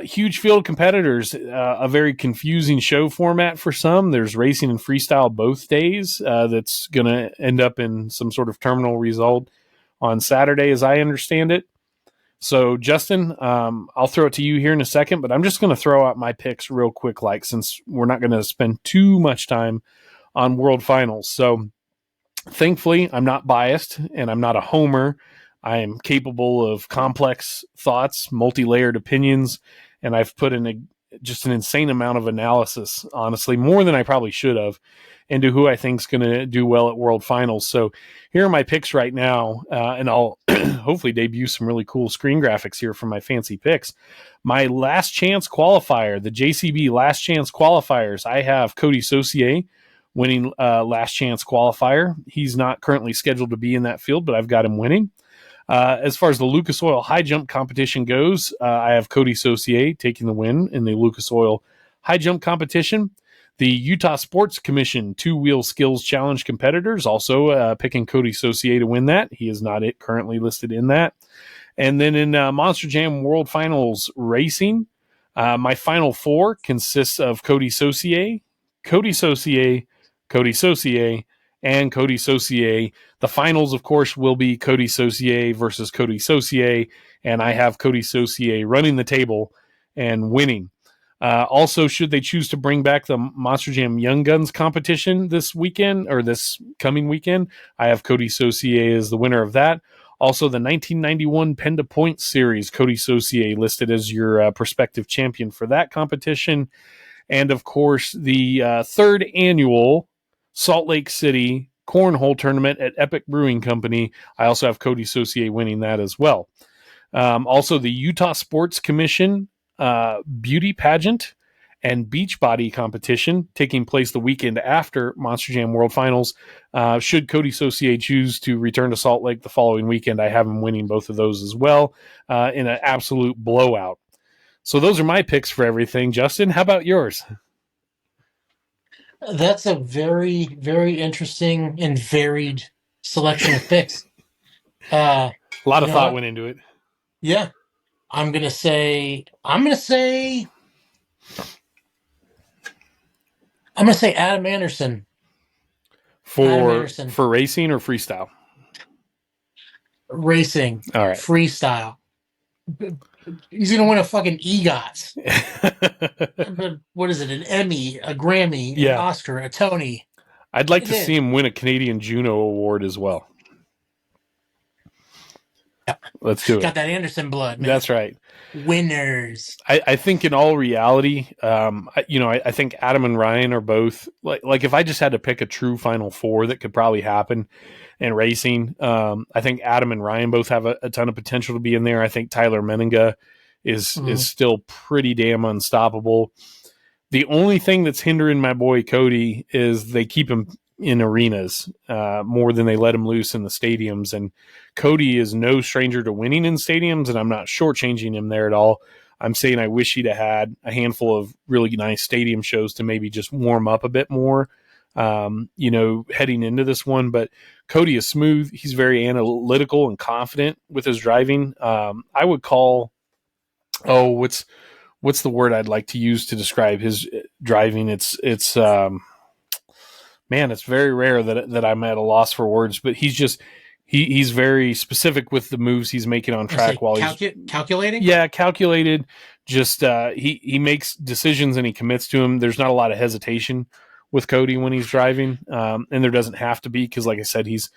Huge field of competitors, a very confusing show format for some. There's racing and freestyle both days. That's going to end up in some sort of terminal result on Saturday, as I understand it. So, Justin, I'll throw it to you here in a second, but I'm just going to throw out my picks real quick, like, since we're not going to spend too much time on World Finals. So, thankfully, I'm not biased and I'm not a homer. I am capable of complex thoughts, multi-layered opinions, and I've put in just an insane amount of analysis, honestly, more than I probably should have, into who I think is going to do well at World Finals. So here are my picks right now, and I'll hopefully debut some really cool screen graphics here from my fancy picks. My last chance qualifier, the JCB last chance qualifiers, I have Cody Saucier winning last chance qualifier. He's not currently scheduled to be in that field, but I've got him winning. As far as the Lucas Oil high jump competition goes, I have Cody Saucier taking the win in the Lucas Oil high jump competition. The Utah Sports Commission two-wheel skills challenge competitors also picking Cody Saucier to win that. He is not currently listed in that. And then in Monster Jam World Finals Racing, my final 4 consists of Cody Saucier, Cody Saucier, Cody Saucier, and Cody Saucier. The finals, of course, will be Cody Saucier versus Cody Saucier, and I have Cody Saucier running the table and winning. Also, should they choose to bring back the Monster Jam Young Guns competition this weekend or this coming weekend, I have Cody Saucier as the winner of that. Also, the 1991 Pen to Point series, Cody Saucier listed as your prospective champion for that competition. And, of course, the third annual Salt Lake City Cornhole Tournament at Epic Brewing Company. I also have Cody Saucier winning that as well. Also, the Utah Sports Commission beauty pageant and Beachbody competition taking place the weekend after Monster Jam World Finals. Should Cody Saucier choose to return to Salt Lake the following weekend, I have him winning both of those as well in an absolute blowout. So those are my picks for everything. Justin, how about yours? That's a very, very interesting and varied selection of picks. A lot of thought what? went into it. Yeah. I'm gonna say Adam Anderson. For racing or freestyle? Racing. All right. Freestyle. He's gonna win a fucking EGOT. What is it? An Emmy, a Grammy, an Oscar, a Tony. I'd like to see him win a Canadian Juno Award as well. Let's do it. Got that Anderson blood, man. That's right. Winners. I think in all reality, I think Adam and Ryan are both like if I just had to pick a true Final Four that could probably happen in racing, I think Adam and Ryan both have a ton of potential to be in there. I think Tyler Menninga is still pretty damn unstoppable. The only thing that's hindering my boy Cody is they keep him in arenas more than they let him loose in the stadiums. And Cody is no stranger to winning in stadiums, and I'm not shortchanging him there at all. I'm saying I wish he'd have had a handful of really nice stadium shows to maybe just warm up a bit more, heading into this one. But Cody is smooth. He's very analytical and confident with his driving. I would call, what's the word I'd like to use to describe his driving? It's very rare that I'm at a loss for words, but he's very specific with the moves he's making on track while he's calculating. Yeah, calculated. Just he makes decisions and he commits to them. There's not a lot of hesitation with Cody when he's driving, and there doesn't have to be because, like I said, he's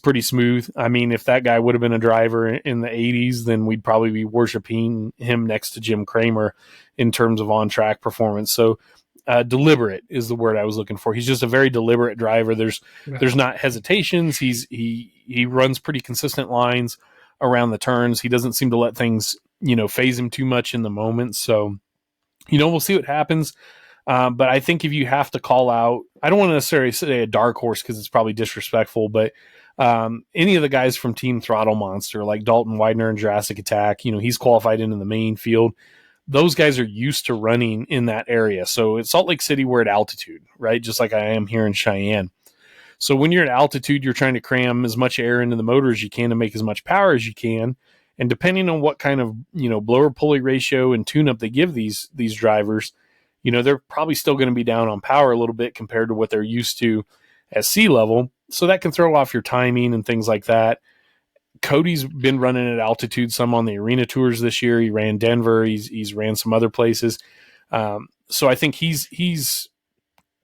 pretty smooth. I mean, if that guy would have been a driver in the 80s, then we'd probably be worshiping him next to Jim Kramer in terms of on-track performance. So deliberate is the word I was looking for. He's just a very deliberate driver. There's not hesitations. He runs pretty consistent lines around the turns. He doesn't seem to let things, phase him too much in the moment. So, we'll see what happens. But I think if you have to call out, I don't want to necessarily say a dark horse because it's probably disrespectful, but any of the guys from Team Throttle Monster, like Dalton Widener and Jurassic Attack, he's qualified into the main field. Those guys are used to running in that area. So at Salt Lake City, we're at altitude, right? Just like I am here in Cheyenne. So when you're at altitude, you're trying to cram as much air into the motor as you can to make as much power as you can. And depending on what kind of, blower pulley ratio and tune-up they give these drivers, they're probably still going to be down on power a little bit compared to what they're used to at sea level. So that can throw off your timing and things like that. Cody's been running at altitude some on the arena tours this year. He ran Denver. He's ran some other places. So I think he's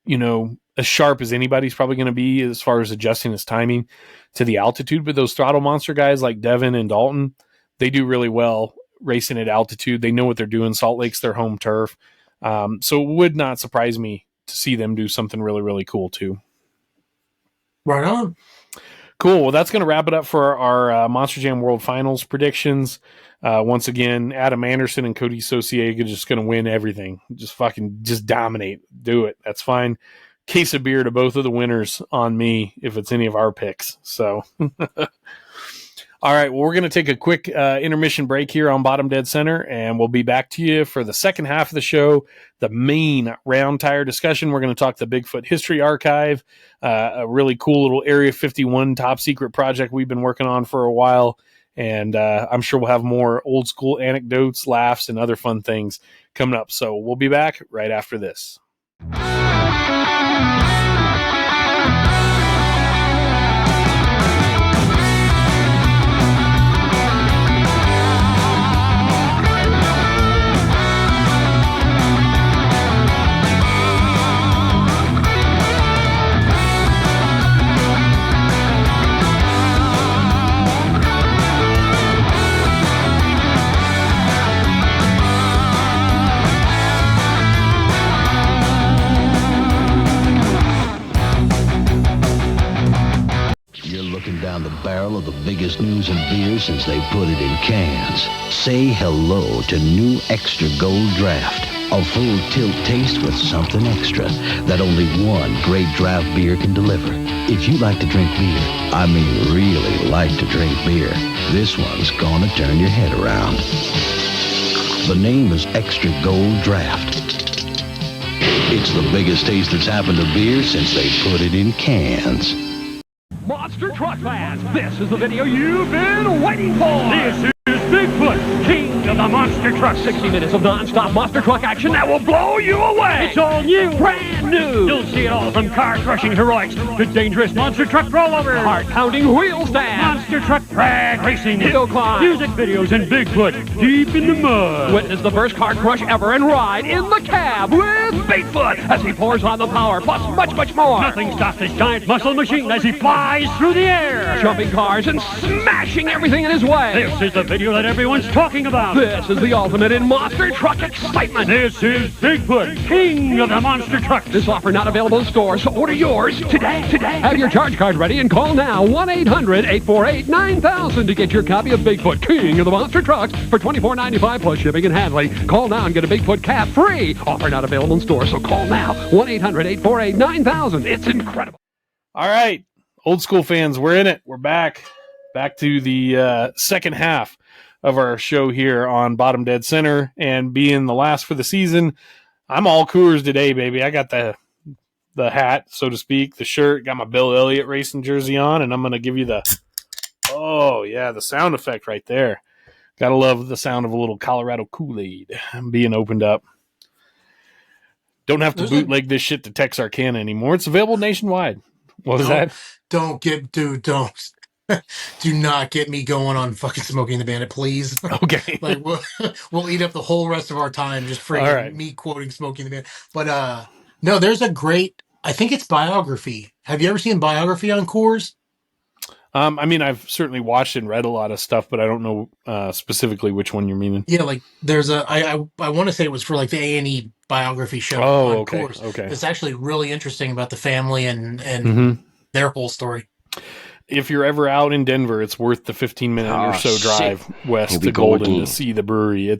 as sharp as anybody's probably going to be as far as adjusting his timing to the altitude. But those Throttle Monster guys like Devin and Dalton, they do really well racing at altitude. They know what they're doing. Salt Lake's their home turf. So it would not surprise me to see them do something really, really cool too. Right on. Cool. Well, that's going to wrap it up for our Monster Jam World Finals predictions. Once again, Adam Anderson and Cody Saucier are just going to win everything. Just dominate. Do it. That's fine. Case of beer to both of the winners on me if it's any of our picks. So, all right. Well, we're going to take a quick intermission break here on Bottom Dead Center, and we'll be back to you for the second half of the show, the main round tire discussion. We're going to talk the Bigfoot HIstory Archive, a really cool little Area 51 top secret project we've been working on for a while. And I'm sure we'll have more old school anecdotes, laughs, and other fun things coming up. So we'll be back right after this. looking down the barrel of the biggest news in beer since they put it in cans. Say hello to new Extra Gold Draft. A full tilt taste with something extra that only one great draft beer can deliver. If you like to drink beer, I mean really like to drink beer, this one's gonna turn your head around. The name is Extra Gold Draft. It's the biggest taste that's happened to beer since they put it in cans. Monster Truck fans, this is the video you've been waiting for. This is Bigfoot, king of the monster truck. 60 minutes of non-stop monster truck action that will blow you away. It's all new, brand new. You'll see it all from car-crushing heroics to dangerous monster truck rollovers, heart-pounding wheel stands, monster truck drag racing, hill climb, music videos, and Bigfoot deep in the mud. Witness the first car crush ever and ride in the cab with Bigfoot as he pours on the power, plus much, much more. Nothing stops this giant muscle machine as he flies through the air, jumping cars and smashing everything in his way. This is the video that everyone's talking about. This is the ultimate in monster truck excitement. This is Bigfoot, king of the monster truck. This offer not available in stores, so order yours today. Have your charge card ready and call now 1-800-848-9000 to get your copy of Bigfoot, king of the monster trucks for $24.95 plus shipping and handling. Call now and get a Bigfoot cap free. Offer not available in stores, so call now 1-800-848-9000. It's incredible. All right, old school fans, we're in it. We're back to the second half of our show here on Bottom Dead Center, and being the last for the season, I'm all Coors today, baby. I got the hat, so to speak, the shirt, got my Bill Elliott racing jersey on, and I'm going to give you the sound effect right there. Gotta love the sound of a little Colorado Kool-Aid being opened up. Don't have to bootleg this shit to Texarkana anymore. It's available nationwide. What was that? Don't. Do not get me going on fucking Smoking the Bandit, please. Okay. Like we'll eat up the whole rest of our time just freaking me quoting Smoking the Bandit. But no, there's a great, I think it's biography. Have you ever seen biography on Coors? I mean, I've certainly watched and read a lot of stuff, but I don't know specifically which one you're meaning. Yeah, like there's I want to say it was for like the A&E biography show on Coors. Okay. It's actually really interesting about the family and their whole story. If you're ever out in Denver, it's worth the 15-minute or so drive west to Golden to see the brewery.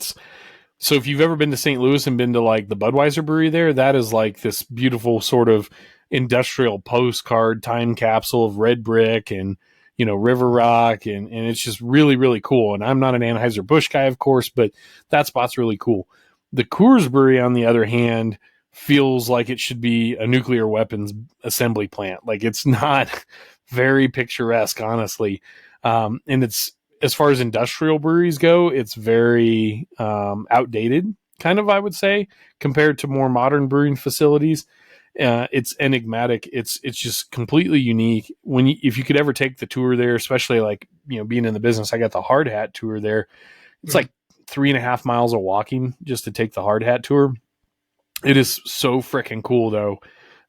So if you've ever been to St. Louis and been to like the Budweiser brewery there, that is like this beautiful sort of industrial postcard time capsule of red brick and, you know, river rock. And it's just really, really cool. And I'm not an Anheuser-Busch guy, of course, but that spot's really cool. The Coors Brewery, on the other hand, feels like it should be a nuclear weapons assembly plant. Like, it's not very picturesque, honestly. And it's, as far as industrial breweries go, it's very outdated, kind of, I would say, compared to more modern brewing facilities. It's enigmatic. It's just completely unique. If you could ever take the tour there, especially like, you know, being in the business, I got the hard hat tour there. It's like 3.5 miles of walking just to take the hard hat tour. It is so freaking cool, though.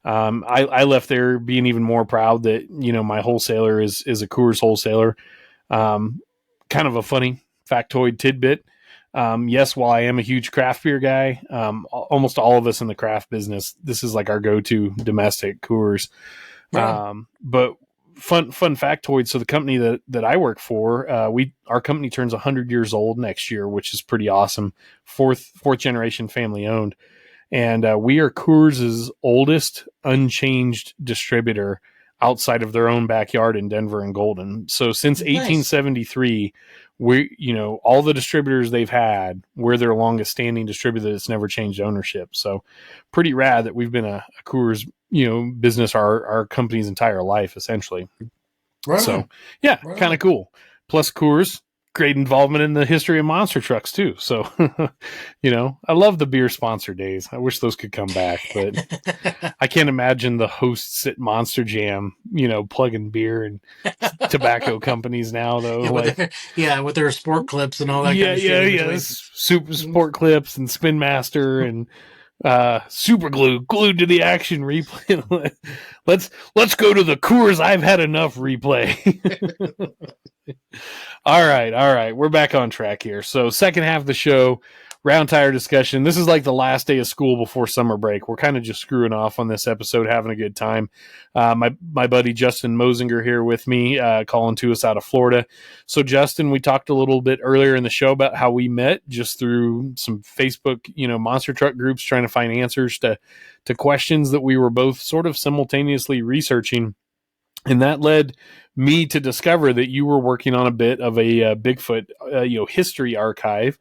I left there being even more proud that, you know, my wholesaler is a Coors wholesaler. Kind of a funny factoid tidbit. Yes, while I am a huge craft beer guy, almost all of us in the craft business, this is like our go-to domestic Coors. Right. But fun factoid. So the company that I work for, our company turns 100 years old next year, which is pretty awesome. Fourth generation family owned. And we are Coors' oldest unchanged distributor outside of their own backyard in Denver and Golden. So since 1873, we, you know, all the distributors they've had, we're their longest standing distributor that's never changed ownership. So pretty rad that we've been a Coors, you know, business our company's entire life, essentially. Right. So yeah, kind of cool. Plus Coors, great involvement in the history of monster trucks too. So, you know, I love the beer sponsor days. I wish those could come back, but I can't imagine the hosts at Monster Jam, you know, plugging beer and tobacco companies now, though. With their sport clips and all that. Yeah. Super sport clips and Spin Master and super glued to the action replay. Let's go to the Coors I've had enough replay. All right. We're back on track here. So second half of the show, round tire discussion. This is like the last day of school before summer break. We're kind of just screwing off on this episode, having a good time. My buddy Justin Moessinger here with me, calling to us out of Florida. So Justin, we talked a little bit earlier in the show about how we met just through some Facebook, monster truck groups, trying to find answers to questions that we were both sort of simultaneously researching. And that led me to discover that you were working on a bit of a Bigfoot, history archive,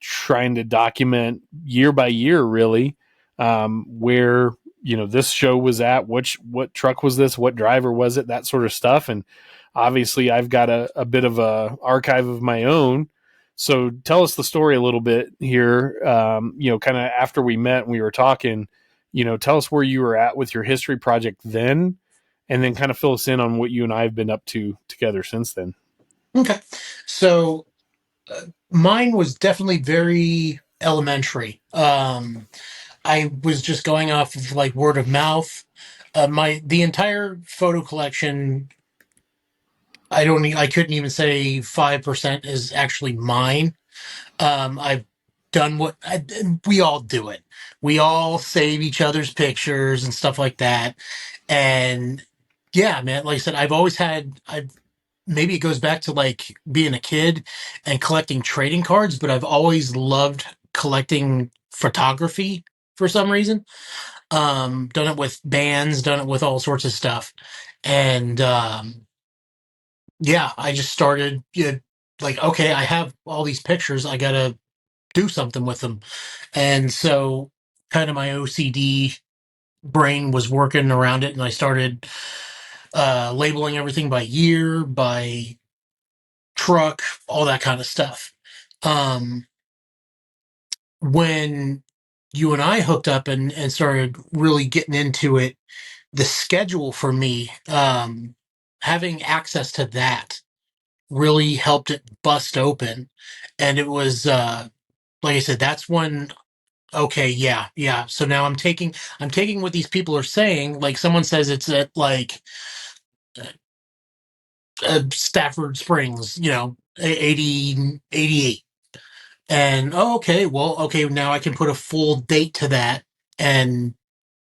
trying to document year by year, really, where this show was at, what truck was this, what driver was it, that sort of stuff. And obviously, I've got a bit of a archive of my own. So tell us the story a little bit here. Kind of after we met and we were talking, tell us where you were at with your history project then, and then kind of fill us in on what you and I have been up to together since then. Okay. So mine was definitely very elementary. I was just going off of like word of mouth. The entire photo collection, I couldn't even say 5% is actually mine. I've done we all do it. We all save each other's pictures and stuff like that. And yeah, man, like I said, maybe it goes back to like being a kid and collecting trading cards, but I've always loved collecting photography for some reason. Done it with bands, done it with all sorts of stuff. And yeah, I just started like, okay, I have all these pictures. I got to do something with them. And so kind of my OCD brain was working around it, and I started labeling everything by year, by truck, all that kind of stuff. When you and I hooked up and started really getting into it, the schedule for me, having access to that really helped it bust open. And it was, like I said, that's when, okay, yeah. So now I'm taking what these people are saying. Like someone says it's at like Stafford Springs, 88. And okay, now I can put a full date to that and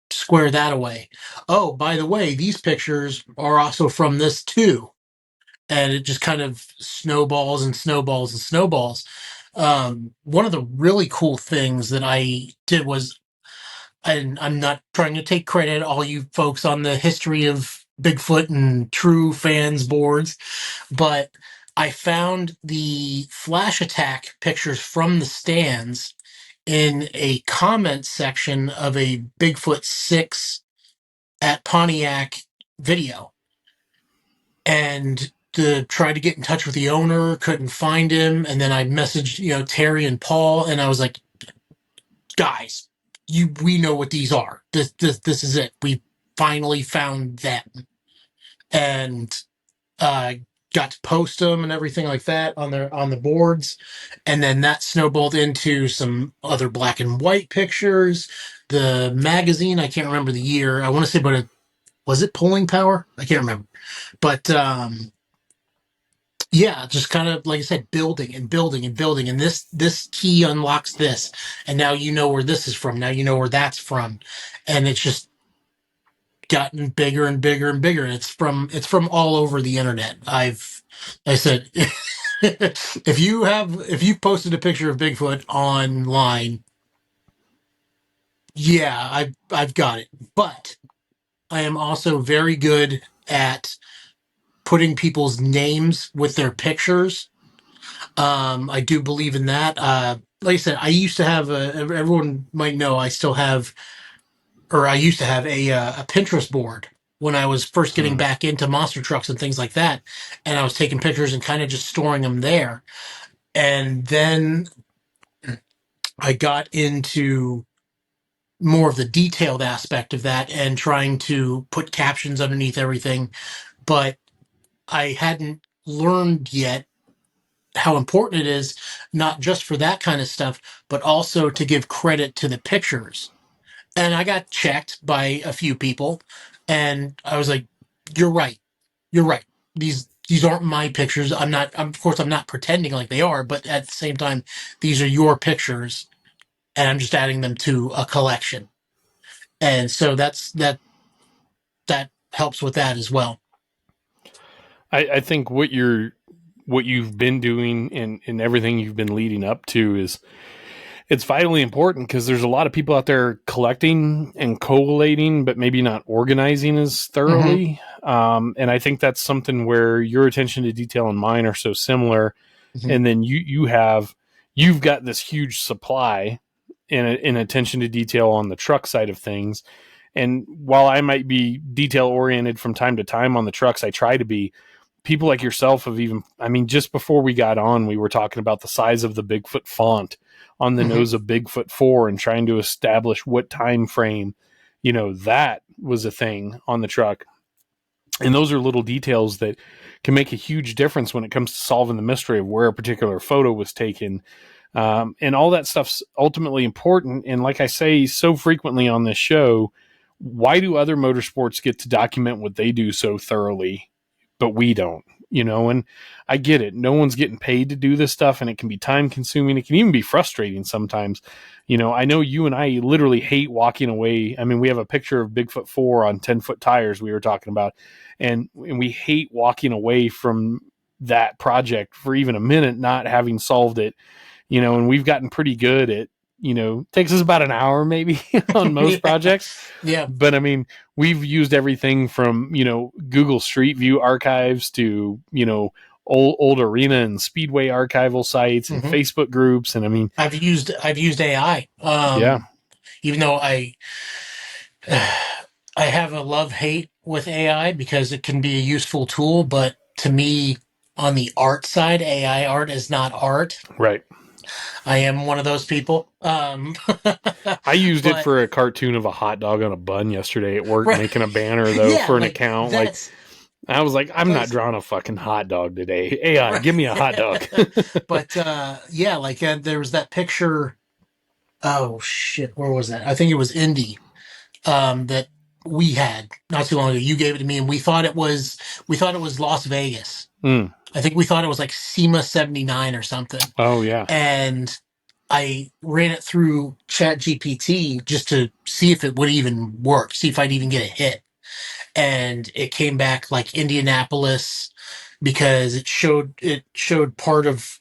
square that away. Oh, by the way, these pictures are also from this too. And it just kind of snowballs and snowballs and snowballs. One of the really cool things that I did was, and I'm not trying to take credit, all you folks on the history of Bigfoot and true fans boards, but I found the flash attack pictures from the stands in a comment section of a Bigfoot 6 at Pontiac video. And to try to get in touch with the owner, couldn't find him. And then I messaged, Terry and Paul, and I was like, guys, we know what these are. This is it. We finally found them. And got to post them and everything like that on the boards, and then that snowballed into some other black and white pictures. The magazine, I can't remember the year. I want to say, but was it Pulling Power? I can't remember. But yeah, just kind of like I said, building and building and building, and this key unlocks this, and now you know where this is from. Now you know where that's from, and it's just gotten bigger and bigger and bigger. And it's from all over the internet. I said, if you've posted a picture of Bigfoot online, yeah, I've got it. But I am also very good at putting people's names with their pictures. I do believe in that. Like I said, I used to have everyone might know I used to have a Pinterest board when I was first getting back into monster trucks and things like that. And I was taking pictures and kind of just storing them there. And then I got into more of the detailed aspect of that and trying to put captions underneath everything. But I hadn't learned yet how important it is, not just for that kind of stuff, but also to give credit to the pictures. And I got checked by a few people, and I was like, you're right. These these aren't my pictures. Of course, I'm not pretending like they are, but at the same time, these are your pictures, and I'm just adding them to a collection. And so that helps with that as well. I think what you've been doing and everything you've been leading up to is it's vitally important because there's a lot of people out there collecting and collating, but maybe not organizing as thoroughly. And I think that's something where your attention to detail and mine are so similar. And then you've got this huge supply in attention to detail on the truck side of things. And while I might be detail oriented from time to time on the trucks, I try to be. People like yourself have even, I mean, just before we got on, we were talking about the size of the Bigfoot font on the nose of Bigfoot 4 and trying to establish what time frame, that was a thing on the truck. And those are little details that can make a huge difference when it comes to solving the mystery of where a particular photo was taken. And all that stuff's ultimately important. And like I say so frequently on this show, why do other motorsports get to document what they do so thoroughly, but we don't? And I get it. No one's getting paid to do this stuff, and it can be time consuming. It can even be frustrating sometimes. I know you and I literally hate walking away. I mean, we have a picture of Bigfoot 4 on 10-foot tires we were talking about, and we hate walking away from that project for even a minute, not having solved it, and we've gotten pretty good at, takes us about an hour maybe on most projects. Yeah. But I mean, we've used everything from, Google Street View archives to, old arena and speedway archival sites and Facebook groups. And I mean, I've used AI. Even though I have a love-hate with AI because it can be a useful tool, but to me, on the art side, AI art is not art. Right. I am one of those people. I used it for a cartoon of a hot dog on a bun yesterday at work, making a banner though for an account. Like, I was like, I'm not drawing a fucking hot dog today. AI, give me a hot dog. But there was that picture. Oh shit, where was that? I think it was Indy. That we had not too long ago. You gave it to me, and we thought it was Las Vegas. I think we thought it was like SEMA 79 or something. Oh yeah. And I ran it through ChatGPT just to see if it would even work, see if I'd even get a hit. And it came back like Indianapolis because it showed part of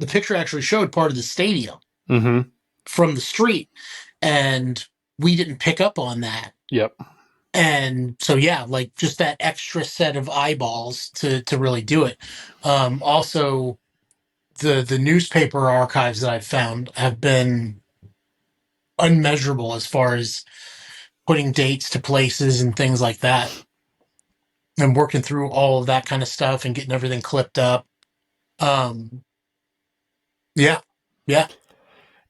the picture, actually showed part of the stadium from the street. And we didn't pick up on that. Yep. And so, like just that extra set of eyeballs to really do it. Also, the newspaper archives that I've found have been unmeasurable as far as putting dates to places and things like that. And working through all of that kind of stuff and getting everything clipped up. Yeah.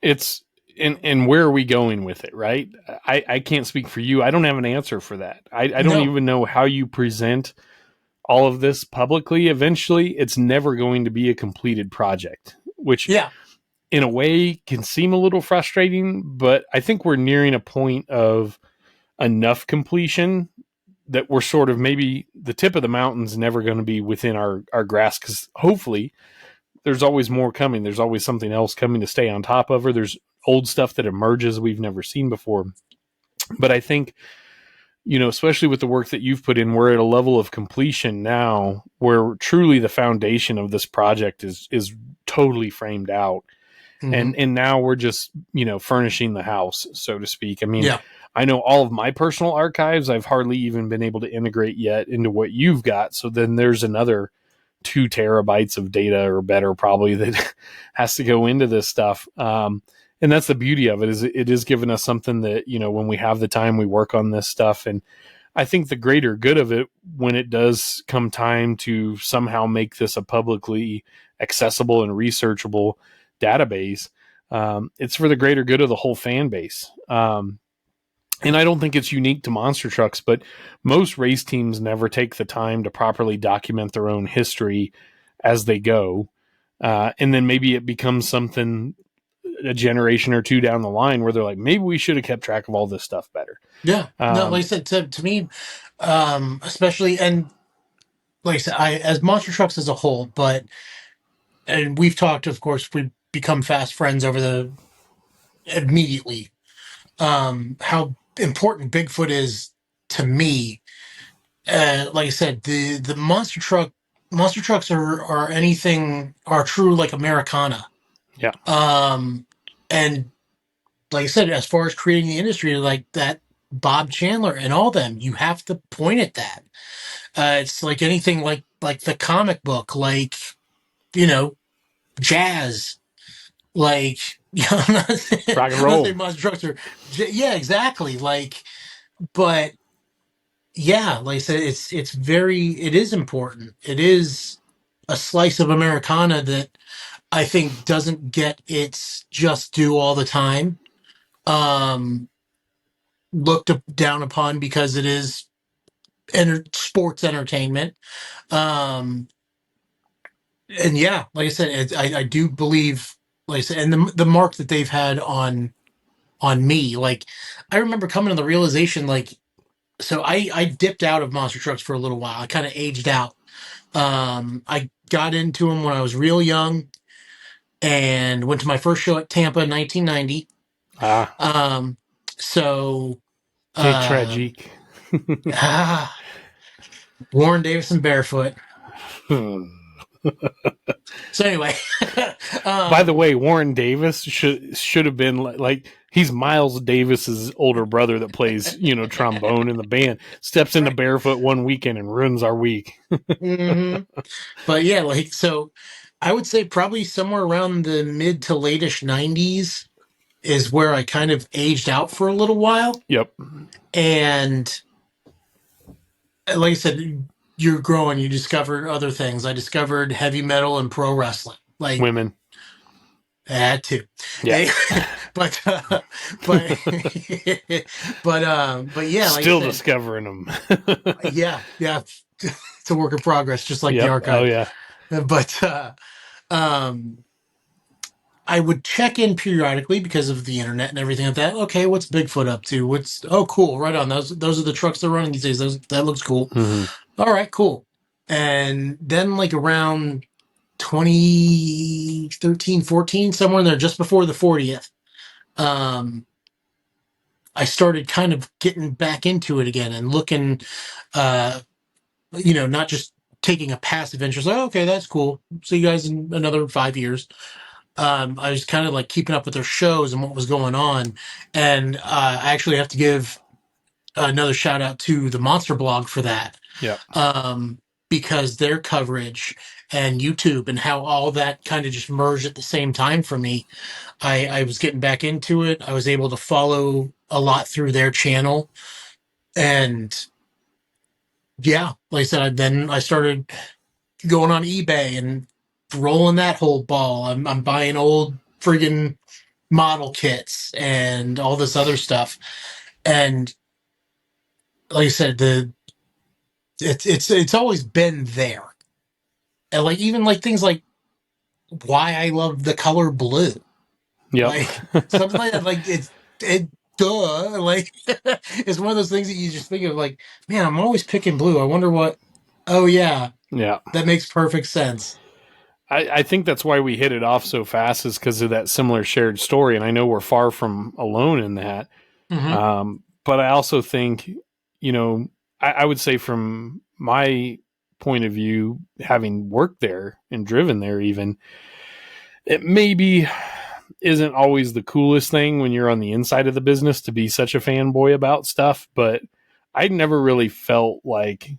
It's and where are we going with it, right? I can't speak for you. I don't have an answer for that. I don't even know how you present all of this publicly. Eventually, it's never going to be a completed project, which in a way can seem a little frustrating, but I think we're nearing a point of enough completion that we're sort of maybe the tip of the mountain's never going to be within our grasp, because hopefully there's always more coming. There's always something else coming to stay on top of her. There's old stuff that emerges we've never seen before. But I think, especially with the work that you've put in, we're at a level of completion now where truly the foundation of this project is totally framed out. And now we're just, furnishing the house, so to speak. I mean, I know all of my personal archives, I've hardly even been able to integrate yet into what you've got. So then there's another 2 terabytes of data or better probably that has to go into this stuff. And that's the beauty of it, is it is giving us something that, when we have the time, we work on this stuff. And I think the greater good of it, when it does come time to somehow make this a publicly accessible and researchable database, it's for the greater good of the whole fan base. And I don't think it's unique to monster trucks, but most race teams never take the time to properly document their own history as they go. And then maybe it becomes something a generation or 2 down the line where they're like, maybe we should have kept track of all this stuff better. Yeah. No, like I said, to me, especially, and like I said, as monster trucks as a whole, and we've talked, of course, we've become fast friends immediately. How important Bigfoot is to me. Like I said, the monster trucks are true like Americana. Yeah. And like I said, as far as creating the industry, like that Bob Chandler and all them, you have to point at that. It's like anything like the comic book, like, you know, jazz, like, you know, Rock and I'm not roll. saying monster trucks are, yeah, exactly. Like, but yeah, like I said, it is important. It is a slice of Americana that I think doesn't get its just due all the time. Um, down upon because it is sports entertainment. Um, and yeah, like I said, I do believe, like I said, and the mark that they've had on me, like I remember coming to the realization, like, so I dipped out of monster trucks for a little while. I kind of aged out. I got into them when I was real young and went to my first show at Tampa in 1990. So Que tragique. Warren Davison barefoot. So anyway, by the way, Warren Davis should have been like he's Miles Davis's older brother that plays, you know, trombone in the band. Steps into barefoot one weekend and ruins our week. Mm-hmm. But yeah, like, so I would say probably somewhere around the mid to late-ish 90s is where I kind of aged out for a little while. Yep. And like I said, you're growing, you discover other things. I discovered heavy metal and pro wrestling. Like women. That too. Yeah. but yeah, like still I said, discovering them. yeah. It's a work in progress, just like Yep. the archive. Oh yeah. But I would check in periodically because of the internet and everything like that. Okay, what's Bigfoot up to? Oh cool, right on. Those are the trucks they're running these days. That looks cool. Mm-hmm. All right, cool. And then like around 2013, 14, somewhere in there, just before the 40th, I started kind of getting back into it again and looking, not just taking a passive interest. Like, okay, that's cool. See you guys in another 5 years. I was kind of like keeping up with their shows and what was going on. And I actually have to give another shout out to the Monster Blog for that. Yeah. Because their coverage and YouTube and how all that kind of just merged at the same time for me. I was getting back into it. I was able to follow a lot through their channel. And yeah, like I said, then I started going on eBay and rolling that whole ball. I'm buying old friggin' model kits and all this other stuff. And like I said, it's always been there. And like even like things like why I love the color blue. Yeah. Like something like that. Like duh. Like it's one of those things that you just think of like, man, I'm always picking blue. I wonder what. Oh yeah. Yeah. That makes perfect sense. I think that's why we hit it off so fast is because of that similar shared story. And I know we're far from alone in that. Mm-hmm. But I also think, I would say from my point of view, having worked there and driven there even, it maybe isn't always the coolest thing when you're on the inside of the business to be such a fanboy about stuff. But I never really felt like,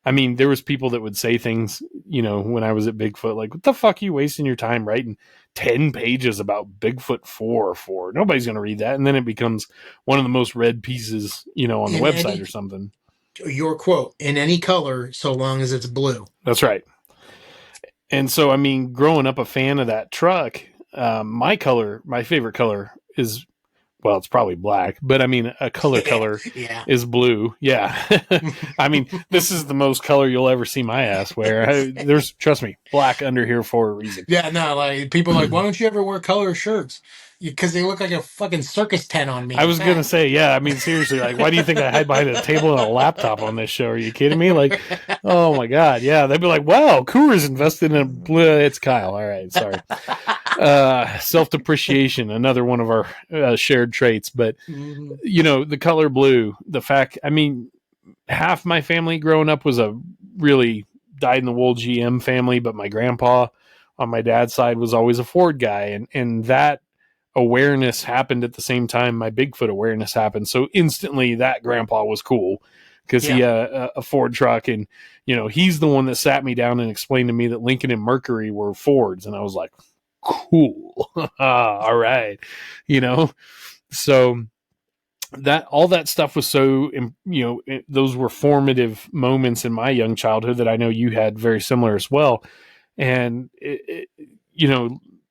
there was people that would say things, when I was at Bigfoot, like, what the fuck are you wasting your time writing 10 pages about Bigfoot 4 for? Nobody's going to read that. And then it becomes one of the most read pieces, on the website or something. Your quote, in any color, so long as it's blue. That's right. And so, growing up a fan of that truck, my favorite color is, well, it's probably black, but a color yeah. is blue. Yeah. This is the most color you'll ever see my ass wear. There's, trust me, black under here for a reason. Yeah, no, like people are like, why don't you ever wear color shirts? because they look like a fucking circus tent on me. I was going to say, yeah, I mean, seriously, like, why do you think I hide behind a table and a laptop on this show? Are you kidding me? Like, oh my God. Yeah. They'd be like, wow, Coors invested in it's Kyle. All right. Sorry. Self-depreciation, another one of our shared traits, but the color blue, the fact, I mean, half my family growing up was a really dyed-in-the-wool GM family, but my grandpa on my dad's side was always a Ford guy, and that awareness happened at the same time my Bigfoot awareness happened. So instantly that grandpa was cool because he had a Ford truck, and he's the one that sat me down and explained to me that Lincoln and Mercury were Fords, and I was like, cool. All right. So that all that stuff was so, those were formative moments in my young childhood that I know you had very similar as well. And,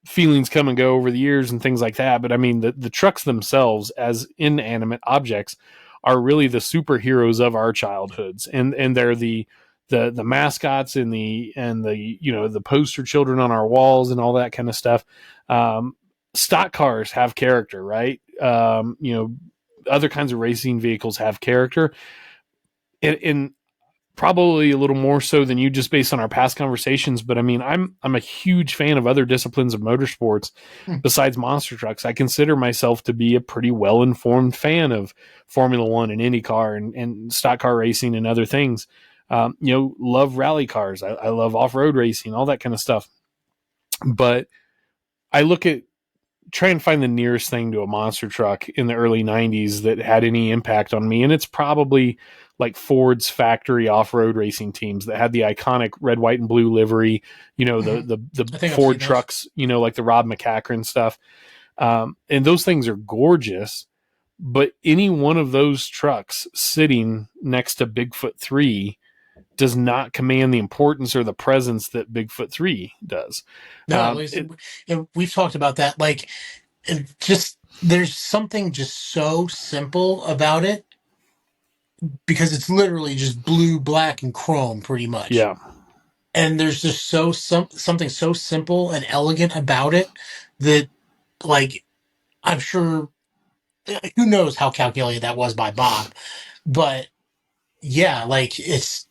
feelings come and go over the years and things like that. But I mean, the trucks themselves as inanimate objects are really the superheroes of our childhoods. And they're the mascots and the poster children on our walls and all that kind of stuff. Stock cars have character, right? Other kinds of racing vehicles have character, and probably a little more so than you, just based on our past conversations. But I mean, I'm a huge fan of other disciplines of motorsports besides monster trucks. I consider myself to be a pretty well-informed fan of Formula One and IndyCar and stock car racing and other things. Love rally cars. I love off-road racing, all that kind of stuff. But I try and find the nearest thing to a monster truck in the early 90s that had any impact on me. And it's probably like Ford's factory off-road racing teams that had the iconic red, white, and blue livery, the Ford trucks, like the Rob McCachran stuff. And those things are gorgeous, but any one of those trucks sitting next to Bigfoot 3 does not command the importance or the presence that Bigfoot 3 does. No, we've talked about that. Like, there's something just so simple about it, because it's literally just blue, black, and chrome, pretty much. Yeah. And there's just something so simple and elegant about it that, like, I'm sure, who knows how calculated that was by Bob, but yeah, like, it's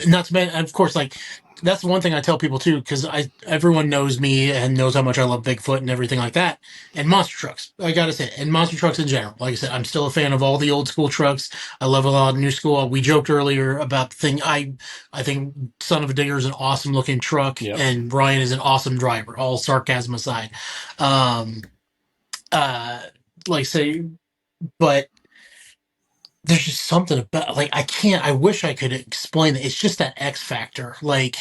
not to mention, of course, like, that's the one thing I tell people too, because everyone knows me and knows how much I love Bigfoot and everything like that, and monster trucks. I gotta say, and monster trucks in general. Like I said, I'm still a fan of all the old school trucks. I love a lot of new school. We joked earlier about the thing. I think Son of a Digger is an awesome looking truck, and Ryan is an awesome driver. All sarcasm aside, like say, but there's just something about, like, I wish I could explain it. It's just that X factor. Like,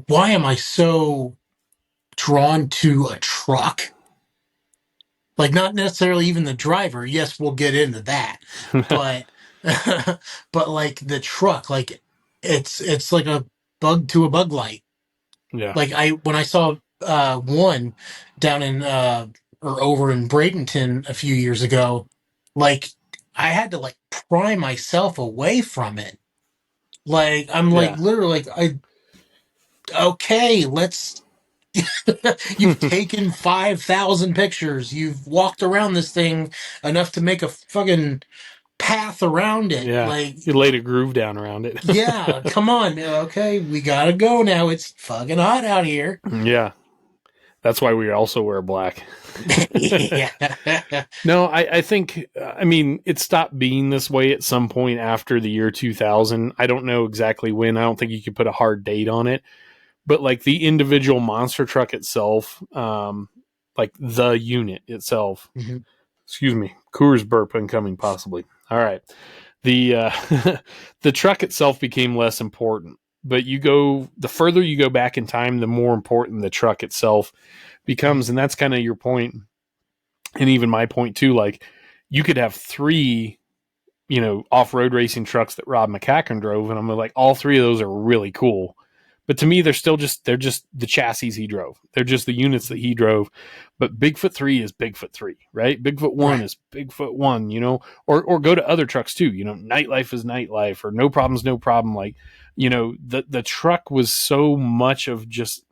why am I so drawn to a truck? Like, not necessarily even the driver. Yes, we'll get into that. But, but like the truck, like it's like a bug to a bug light. Yeah. Like when I saw one down in or over in Bradenton a few years ago, like, I had to, like, pry myself away from it. Like, I'm like, literally, like, okay, let's, you've taken 5,000 pictures. You've walked around this thing enough to make a fucking path around it. Yeah. Like, you laid a groove down around it. Yeah, come on. Okay, we gotta go now. It's fucking hot out here. Yeah. That's why we also wear black. No, I think, I mean, it stopped being this way at some point after the year 2000. I don't know exactly when. I don't think you could put a hard date on it. But like the individual monster truck itself, like the unit itself, excuse me, Coors burp incoming possibly. All right. The the truck itself became less important. But the further you go back in time, the more important the truck itself becomes. And that's kind of your point. And even my point too, like, you could have 3, off-road racing trucks that Rob McCachran drove. And I'm like, all 3 of those are really cool. But to me, they're just the chassis he drove. They're just the units that he drove. But Bigfoot 3 is Bigfoot 3, right? Bigfoot 1 is Bigfoot 1, or go to other trucks too. Nightlife is Nightlife, or No Problem's No Problem. Like, the truck was so much of just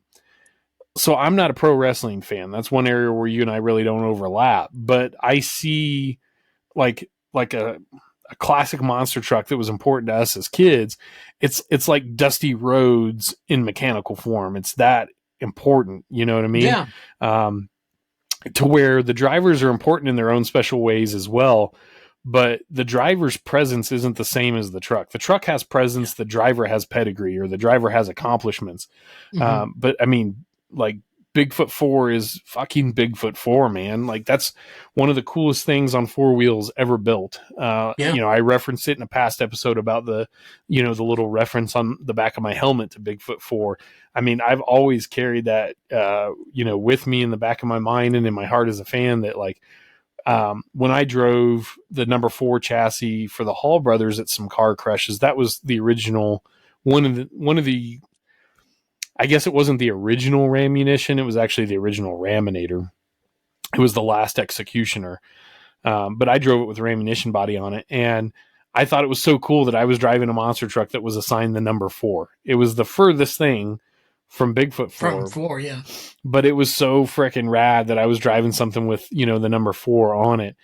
So I'm not a pro wrestling fan. That's one area where you and I really don't overlap. But I see like a classic monster truck that was important to us as kids. It's like Dusty Rhodes in mechanical form. It's that important. You know what I mean? Yeah. To where the drivers are important in their own special ways as well. But the driver's presence isn't the same as the truck. The truck has presence. The driver has pedigree, or the driver has accomplishments. Mm-hmm. But I mean, like, Bigfoot 4 is fucking Bigfoot 4, man. Like, that's one of the coolest things on four wheels ever built. You know, I referenced it in a past episode about the little reference on the back of my helmet to Bigfoot 4. I mean, I've always carried that, with me in the back of my mind and in my heart as a fan, that like, when I drove the number 4 chassis for the Hall brothers at some car crashes, that was the original one of the I guess it wasn't the original Rammunition. It was actually the original Raminator. It was the last Executioner. But I drove it with a Rammunition body on it. And I thought it was so cool that I was driving a monster truck that was assigned the number 4. It was the furthest thing from Bigfoot 4. From 4, yeah. But it was so freaking rad that I was driving something with, the number 4 on it.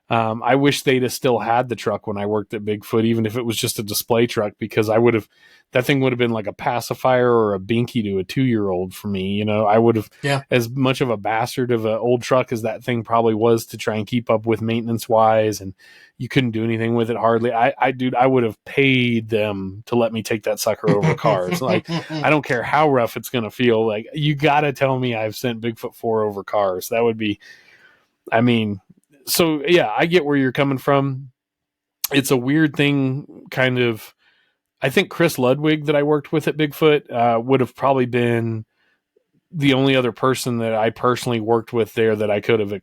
I wish they'd have still had the truck when I worked at Bigfoot, even if it was just a display truck, because that thing would have been like a pacifier or a binky to a 2-year-old for me. I would have, as much of a bastard of an old truck as that thing probably was to try and keep up with maintenance wise, and you couldn't do anything with it hardly. I would have paid them to let me take that sucker over cars. Like, I don't care how rough it's going to feel. Like, you got to tell me I've sent Bigfoot 4 over cars. That would be, I mean, so yeah, I get where you're coming from. It's a weird thing, kind of. I think Chris Ludwig that I worked with at Bigfoot would have probably been the only other person that I personally worked with there that I could have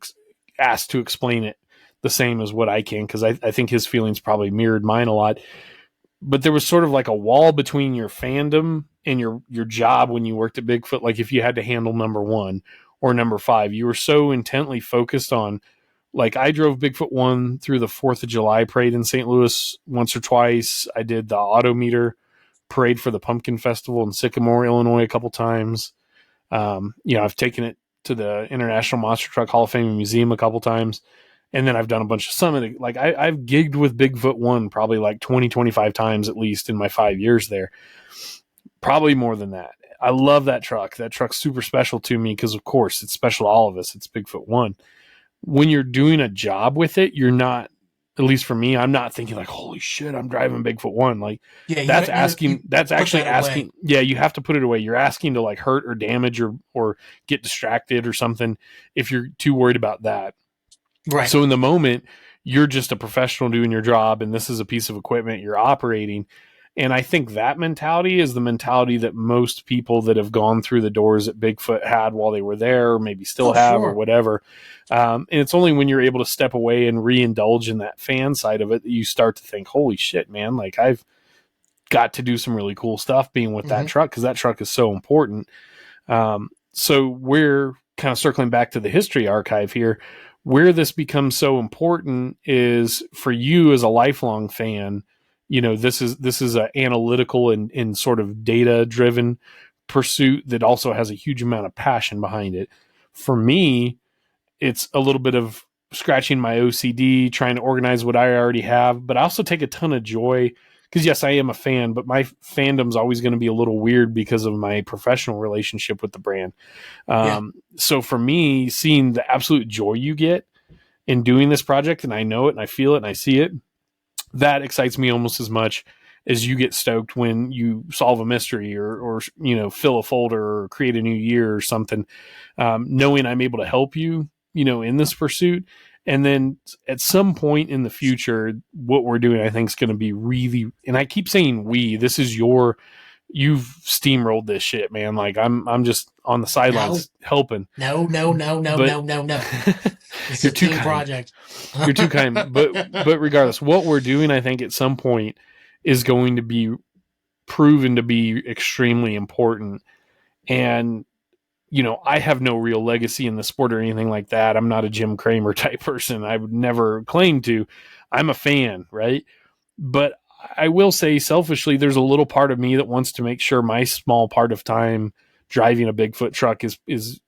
asked to explain it the same as what I can, because I think his feelings probably mirrored mine a lot. But there was sort of like a wall between your fandom and your job when you worked at Bigfoot. Like, if you had to handle number 1 or number 5, you were so intently focused on. Like, I drove Bigfoot 1 through the 4th of July parade in St. Louis once or twice. I did the Autometer parade for the Pumpkin Festival in Sycamore, Illinois a couple times. I've taken it to the International Monster Truck Hall of Fame Museum a couple times. And then I've done a bunch of summit. Like, I've gigged with Bigfoot 1 probably like 20, 25 times at least in my 5 years there. Probably more than that. I love that truck. That truck's super special to me because, of course, it's special to all of us. It's Bigfoot 1. When you're doing a job with it, you're not, at least for me, I'm not thinking like, holy shit, I'm driving Bigfoot 1. Like, that's actually asking. Yeah, you have to put it away. You're asking to like hurt or damage or get distracted or something if you're too worried about that. Right. So in the moment, you're just a professional doing your job, and this is a piece of equipment you're operating. And I think that mentality is the mentality that most people that have gone through the doors at Bigfoot had while they were there, or maybe still have, or whatever. And it's only when you're able to step away and re-indulge in that fan side of it that you start to think, holy shit, man, like, I've got to do some really cool stuff being with that truck, because that truck is so important. So we're kind of circling back to the history archive here. Where this becomes so important is for you as a lifelong fan. This is an analytical and sort of data driven pursuit that also has a huge amount of passion behind it. For me, it's a little bit of scratching my OCD, trying to organize what I already have, but I also take a ton of joy because, yes, I am a fan, but my fandom's always going to be a little weird because of my professional relationship with the brand. So for me, seeing the absolute joy you get in doing this project, and I know it and I feel it and I see it, that excites me almost as much as you get stoked when you solve a mystery or fill a folder or create a new year or something, knowing I'm able to help you, in this pursuit. And then at some point in the future, what we're doing, I think, is going to be really, and I keep saying this is you've steamrolled this shit, man. Like, I'm just on the sidelines helping. No. It's a team project. You're too kind. But regardless, what we're doing, I think at some point is going to be proven to be extremely important. And, I have no real legacy in the sport or anything like that. I'm not a Jim Cramer type person. I would never claim to. I'm a fan, right? But I will say selfishly, there's a little part of me that wants to make sure my small part of time driving a Bigfoot truck is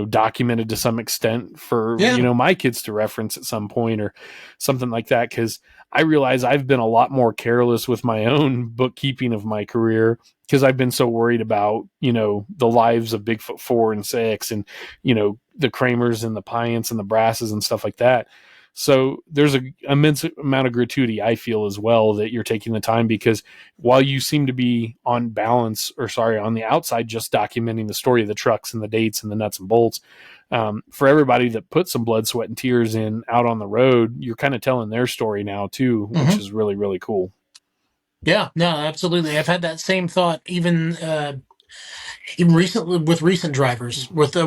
documented to some extent for my kids to reference at some point or something like that, because I realize I've been a lot more careless with my own bookkeeping of my career because I've been so worried about the lives of Bigfoot 4 and 6 and the Kramers and the Piants and the Brasses and stuff like that. So there's an immense amount of gratuity, I feel, as well, that you're taking the time, because while you seem to be on the outside, just documenting the story of the trucks and the dates and the nuts and bolts, for everybody that put some blood, sweat, and tears in out on the road, you're kind of telling their story now too, which is really, really cool. Yeah, no, absolutely. I've had that same thought even recently with recent drivers, with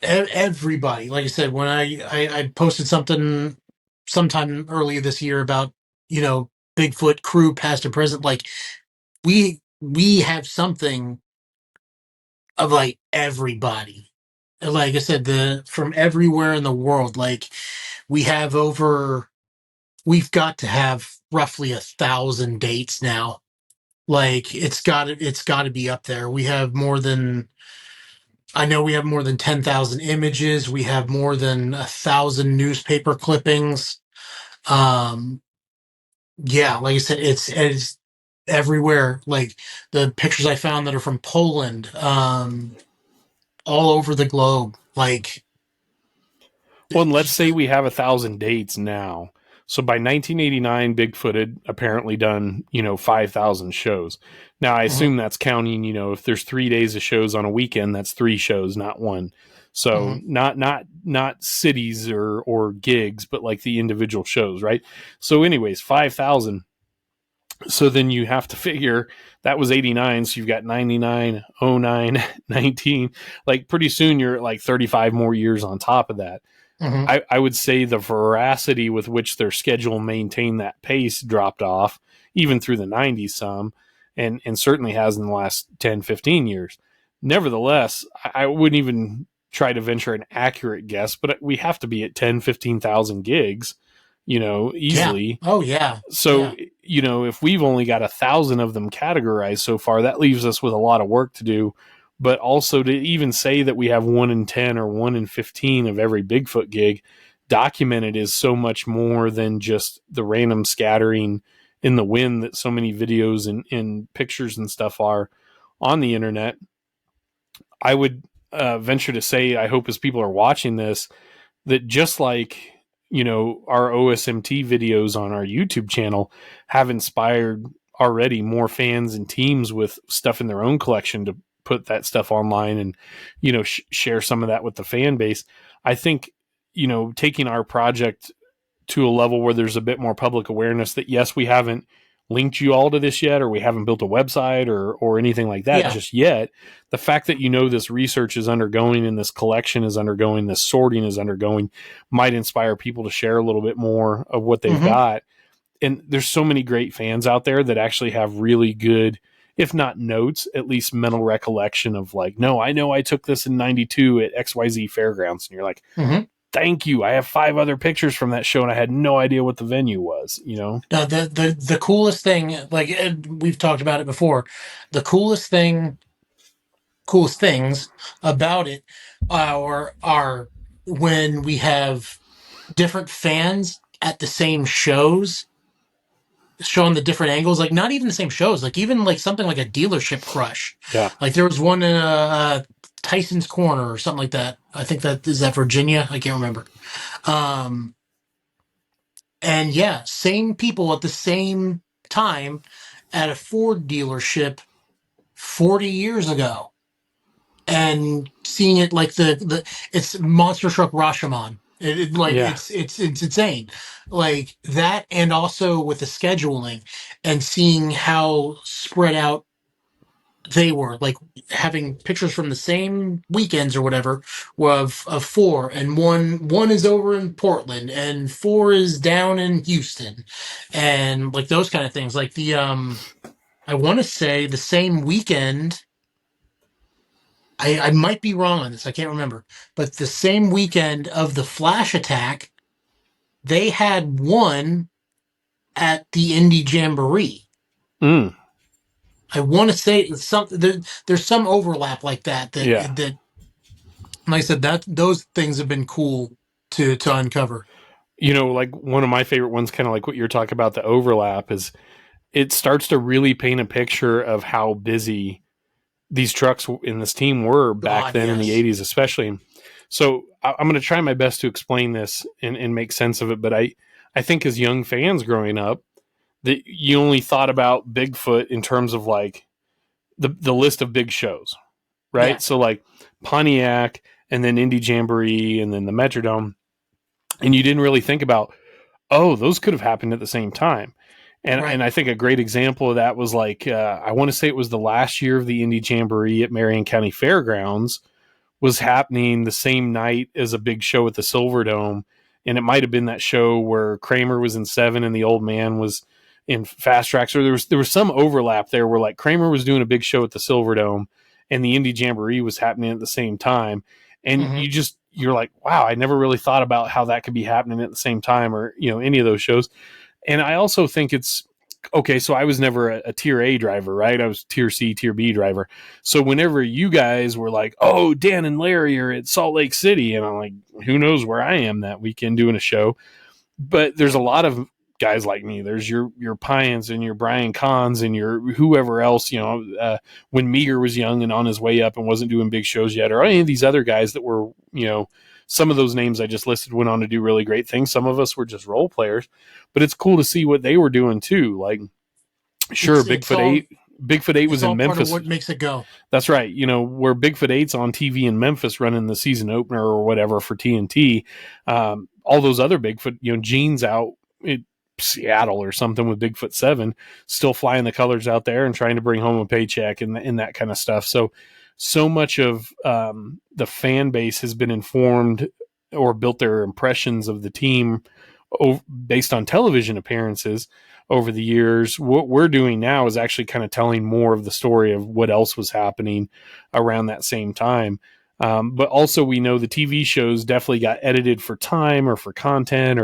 everybody. Like I said, when I posted something sometime earlier this year about Bigfoot crew past and present, like we have something of like everybody. Like I said, from everywhere in the world. Like we've got to have roughly 1,000 dates now. Like it's got to be up there. I know we have more than 10,000 images. We have more than 1,000 newspaper clippings. Yeah, like I said, it's everywhere. Like the pictures I found that are from Poland, all over the globe. Like, well, and let's say we have 1,000 dates now. So by 1989, Bigfoot had apparently done, 5,000 shows. Now, I assume that's counting, if there's 3 days of shows on a weekend, that's 3 shows, not one. So not cities or gigs, but like the individual shows, right? So anyways, 5,000. So then you have to figure that was 89. So you've got 99, 09, 19. Like pretty soon you're at like 35 more years on top of that. I would say the veracity with which their schedule maintained that pace dropped off, even through the 90s some, and certainly has in the last 10, 15 years. Nevertheless, I wouldn't even try to venture an accurate guess, but we have to be at 10, 15,000 gigs, easily. Yeah. Oh, yeah. So, if we've only got 1,000 of them categorized so far, that leaves us with a lot of work to do. But also to even say that we have 1 in 10 or 1 in 15 of every Bigfoot gig documented is so much more than just the random scattering in the wind that so many videos and pictures and stuff are on the internet. I would venture to say, I hope as people are watching this, that just like, our OSMT videos on our YouTube channel have inspired already more fans and teams with stuff in their own collection to put that stuff online and, share some of that with the fan base. I think, taking our project to a level where there's a bit more public awareness that, yes, we haven't linked you all to this yet, or we haven't built a website or anything like that just yet. The fact that, this research is undergoing and this collection is undergoing, this sorting is undergoing, might inspire people to share a little bit more of what they've got. And there's so many great fans out there that actually have really good, if not notes, at least mental recollection of like, no, I know I took this in 92 at XYZ Fairgrounds. And you're like, thank you. I have 5 other pictures from that show and I had no idea what the venue was, The coolest thing, like we've talked about it before, the coolest things about it are when we have different fans at the same shows, showing the different angles, like not even the same shows, like even like something like a dealership crush. Yeah. Like there was one in Tyson's Corner or something like that. I think that is that Virginia. I can't remember. And yeah, same people at the same time at a Ford dealership 40 years ago. And seeing it like it's Monster Truck Rashomon. It's insane. Like that, and also with the scheduling and seeing how spread out they were, like having pictures from the same weekends or whatever of 4, and one is over in Portland and 4 is down in Houston, and like those kind of things. Like the I want to say the same weekend. I might be wrong on this. I can't remember. But the same weekend of the Flash attack, they had one at the Indy Jamboree. I want to say it's there's some overlap like that. Yeah. That like I said, that those things have been cool to uncover. Like one of my favorite ones, kind of like what you're talking about, the overlap, is it starts to really paint a picture of how busy these trucks in this team were back then in the 80s, especially. So I'm going to try my best to explain this and make sense of it. But I think as young fans growing up, that you only thought about Bigfoot in terms of like the list of big shows, right? Yeah. So like Pontiac and then Indy Jamboree and then the Metrodome. And you didn't really think about, oh, those could have happened at the same time. And I think a great example of that was like, I want to say it was the last year of the Indy Jamboree at Marion County Fairgrounds was happening the same night as a big show at the Silverdome. And it might have been that show where Kramer was in 7 and the old man was in Fast Track. So there was some overlap there where like Kramer was doing a big show at the Silverdome and the Indy Jamboree was happening at the same time. And you're like, wow, I never really thought about how that could be happening at the same time, or, any of those shows. And I also think it's okay. So I was never a tier A driver, right? I was tier C, tier B driver. So whenever you guys were like, oh, Dan and Larry are at Salt Lake City, and I'm like, who knows where I am that weekend doing a show. But there's a lot of guys like me. There's your Pyans and your Brian Kahns and your whoever else, when Meager was young and on his way up and wasn't doing big shows yet, or any of these other guys that were, some of those names I just listed went on to do really great things. Some of us were just role players, but it's cool to see what they were doing too. Like, sure, Bigfoot 8 was in Memphis. Part of what makes it go. That's right. Where Bigfoot 8's on TV in Memphis running the season opener or whatever for TNT. All those other Bigfoot, Gene's out in Seattle or something with Bigfoot 7, still flying the colors out there and trying to bring home a paycheck and that kind of stuff. So much of the fan base has been informed or built their impressions of the team based on television appearances over the years. What we're doing now is actually kind of telling more of the story of what else was happening around that same time. But also we know the TV shows definitely got edited for time or for content,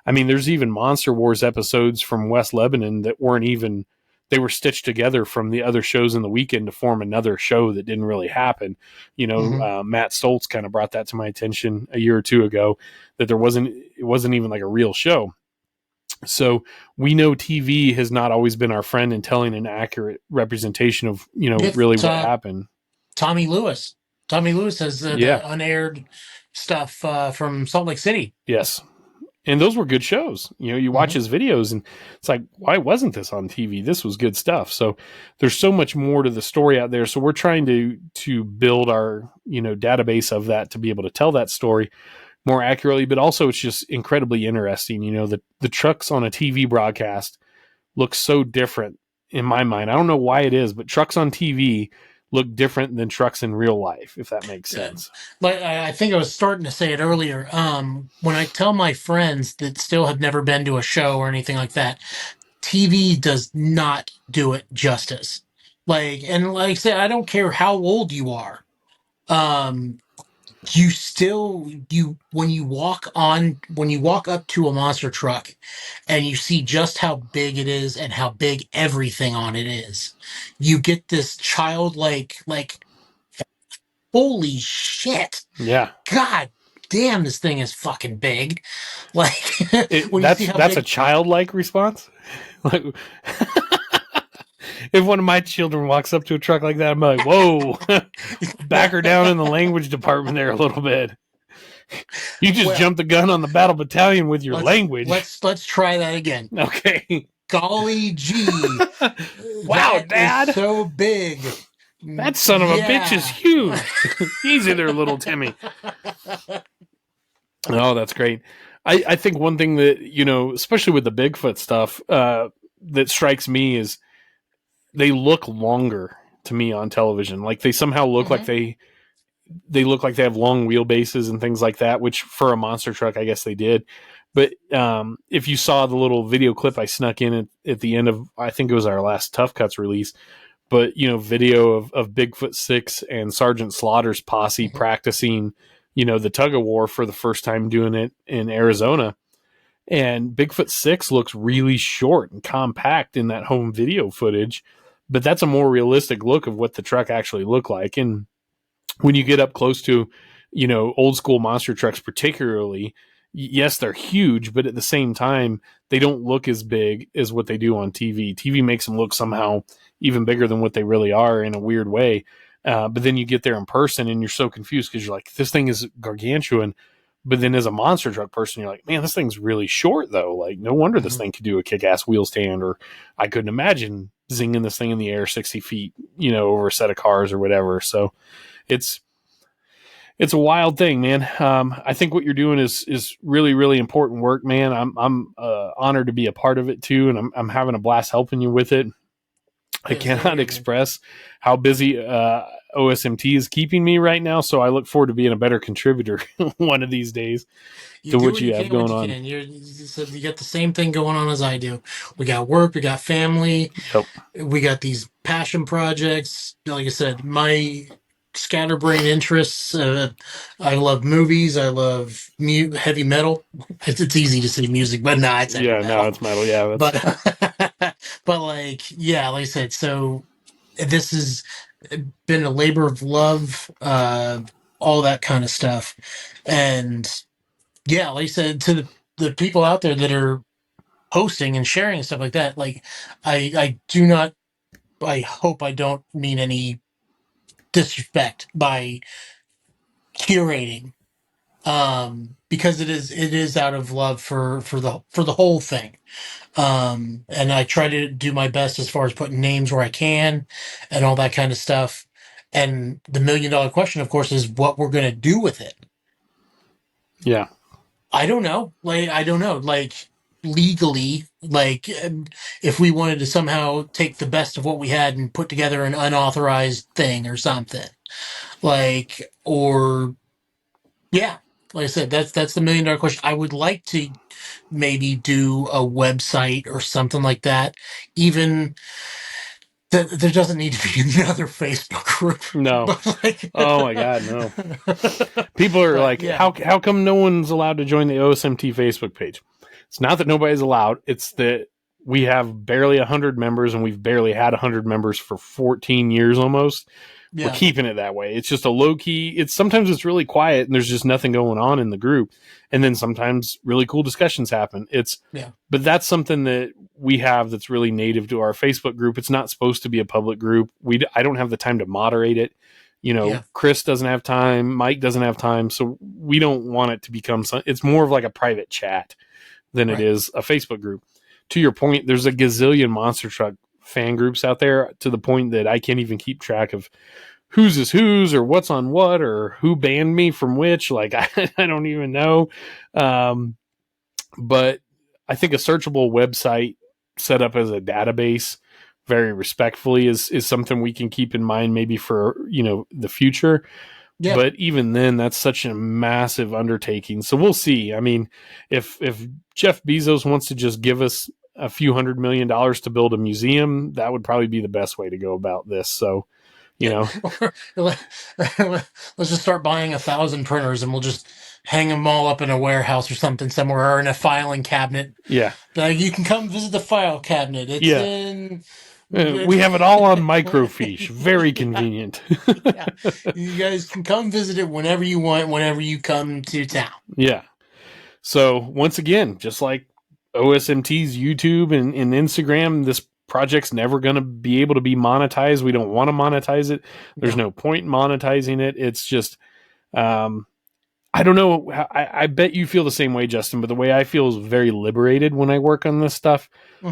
there's even Monster Wars episodes from West Lebanon that weren't even, they were stitched together from the other shows in the weekend to form another show that didn't really happen. Matt Stoltz kind of brought that to my attention a year or two ago, that it wasn't even like a real show. So we know TV has not always been our friend in telling an accurate representation of, really what happened. Tommy Lewis has the unaired stuff from Salt Lake City. Yes. And those were good shows. You watch his videos and it's like, why wasn't this on TV? This was good stuff. So there's so much more to the story out there. So we're trying to build our, database of that to be able to tell that story more accurately, but also it's just incredibly interesting. The trucks on a TV broadcast look so different in my mind. I don't know why it is, but trucks on TV look different than trucks in real life, if that makes sense. But I think I was starting to say it earlier. When I tell my friends that still have never been to a show or anything like that, TV does not do it justice. Like I said, I don't care how old you are. When you walk up to a monster truck and you see just how big it is and how big everything on it is, you get this childlike, like, holy shit. Yeah. God damn, this thing is fucking big. Like, that's a childlike response. Like, if one of my children walks up to a truck like that, I'm like, whoa, back her down in the language department there a little bit. You just jumped the gun on the battle battalion with your language. Let's try that again. Okay. Golly gee. Wow, Dad. So big. That son of a bitch is huge. Easy there, little Timmy. Oh, that's great. I think one thing that, especially with the Bigfoot stuff, that strikes me is they look longer to me on television. Like they somehow look like they look like they have long wheelbases and things like that, which for a monster truck, I guess they did. But if you saw the little video clip I snuck in at the end of, I think it was our last Tough Cuts release, but, video of Bigfoot 6 and Sergeant Slaughter's posse practicing, the tug of war for the first time doing it in Arizona. And Bigfoot 6 looks really short and compact in that home video footage. but that's a more realistic look of what the truck actually looked like. And when you get up close to, old school monster trucks, particularly, yes, they're huge, but at the same time, they don't look as big as what they do on TV. TV makes them look somehow even bigger than what they really are in a weird way. But then you get there in person and you're so confused because you're like, this thing is gargantuan. But then as a monster truck person, you're like, man, this thing's really short though. Like, no wonder this thing could do a kick-ass wheel stand, or I couldn't imagine zinging this thing in the air 60 feet, over a set of cars or whatever. So it's a wild thing, man. I think what you're doing is really, really important work, man. I'm honored to be a part of it too. And I'm having a blast helping you with it. I cannot express how busy OSMT is keeping me right now. So I look forward to being a better contributor one of these days to what you have going on. You got the same thing going on as I do. We got work, we got family, we got these passion projects. Like I said, my scatterbrain interests. I love movies. I love heavy metal. It's easy to say music, but no, it's heavy metal. No, it's metal. Yeah, but like I said, so this has been a labor of love, all that kind of stuff, and like I said, to the people out there that are hosting and sharing and stuff like that, like I hope I don't mean any disrespect by curating, because it is out of love for the whole thing, and I try to do my best as far as putting names where I can and all that kind of stuff. And the $1 million question, of course, is what we're going to do with it. I don't know, like legally, like if we wanted to somehow take the best of what we had and put together an unauthorized thing or something, like, or like I said, that's the $1 million question. I would like to maybe do a website or something like that. Even that, there doesn't need to be another Facebook group. No. Oh my God, no. People are like, how come no one's allowed to join the OSMT Facebook page? It's not that nobody's allowed. It's that we have barely 100 members, and we've barely had 100 members for 14 years almost. We're keeping it that way. It's just a low key. Sometimes it's really quiet and there's just nothing going on in the group. And then sometimes really cool discussions happen. But that's something that we have that's really native to our Facebook group. It's not supposed to be a public group. I don't have the time to moderate it. Chris doesn't have time. Mike doesn't have time. So we don't want it to become it's more of like a private chat than it is a Facebook group. To your point, there's a gazillion monster truck fan groups out there, to the point that I can't even keep track of whose is whose or what's on what or who banned me from which. Like, I don't even know. But I think a searchable website set up as a database very respectfully is something we can keep in mind maybe for, the future. But even then, that's such a massive undertaking. So we'll see. I mean, if Jeff Bezos wants to just give us a few $100 million to build a museum, that would probably be the best way to go about this. So, let's just start buying 1,000 printers and we'll just hang them all up in a warehouse or something somewhere, or in a filing cabinet. You can come visit the file cabinet. It's in... we have it all on microfiche. Very convenient. You guys can come visit it whenever you want, whenever you come to town. So once again, just like OSMT's YouTube and Instagram, this project's never going to be able to be monetized. We don't want to monetize it. There's no point in monetizing it. It's just, I don't know. I bet you feel the same way, Justin, but the way I feel is very liberated when I work on this stuff,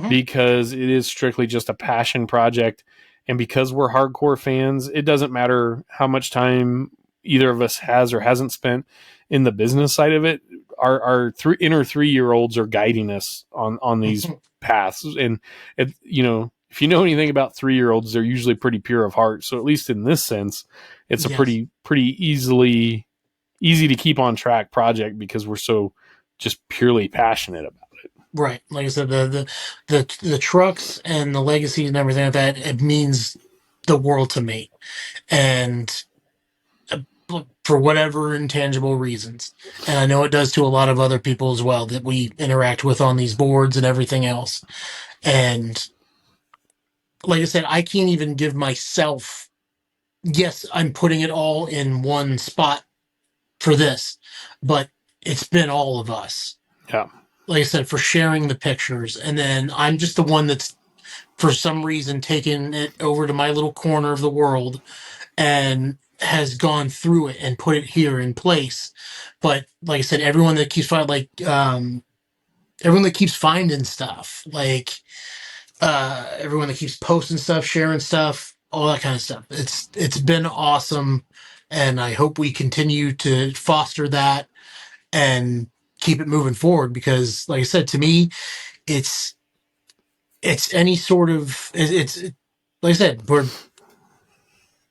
because it is strictly just a passion project. And because we're hardcore fans, it doesn't matter how much time either of us has or hasn't spent in the business side of it. Our inner 3-year-olds are guiding us on these paths. And, if you know anything about 3-year-olds, they're usually pretty pure of heart. So at least in this sense, it's a pretty easy to keep on track project because we're so just purely passionate about it. Right. Like I said, the trucks and the legacy and everything like that, it means the world to me. And for whatever intangible reasons. And I know it does to a lot of other people as well that we interact with on these boards and everything else. And like I said, I can't even give myself, yes, I'm putting it all in one spot for this, but it's been all of us. Yeah. Like I said, for sharing the pictures. And then I'm just the one that's, for some reason, taken it over to my little corner of the world and has gone through it and put it here in place. But like I said, everyone that keeps everyone that keeps finding stuff, like everyone that keeps posting stuff, sharing stuff, all that kind of stuff. It's been awesome, and I hope we continue to foster that and keep it moving forward, because like I said, to me, it's any sort of like I said,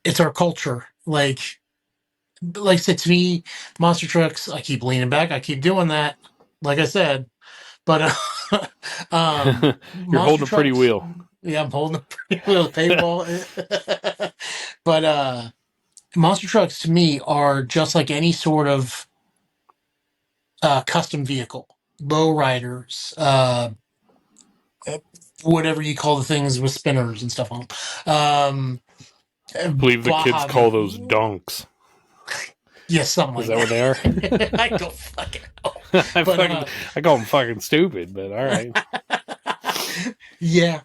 it's our culture. Like I said, to me, monster trucks, I keep leaning back, I keep doing that, like I said, but You're holding a pretty wheel. Yeah, I'm holding a pretty wheel paintball. But monster trucks to me are just like any sort of custom vehicle, low riders, whatever you call the things with spinners and stuff on them. I believe the kids call those donks. Yes, something like that. Is that what they are? I don't fucking know. I call them fucking stupid, but all right. Yeah.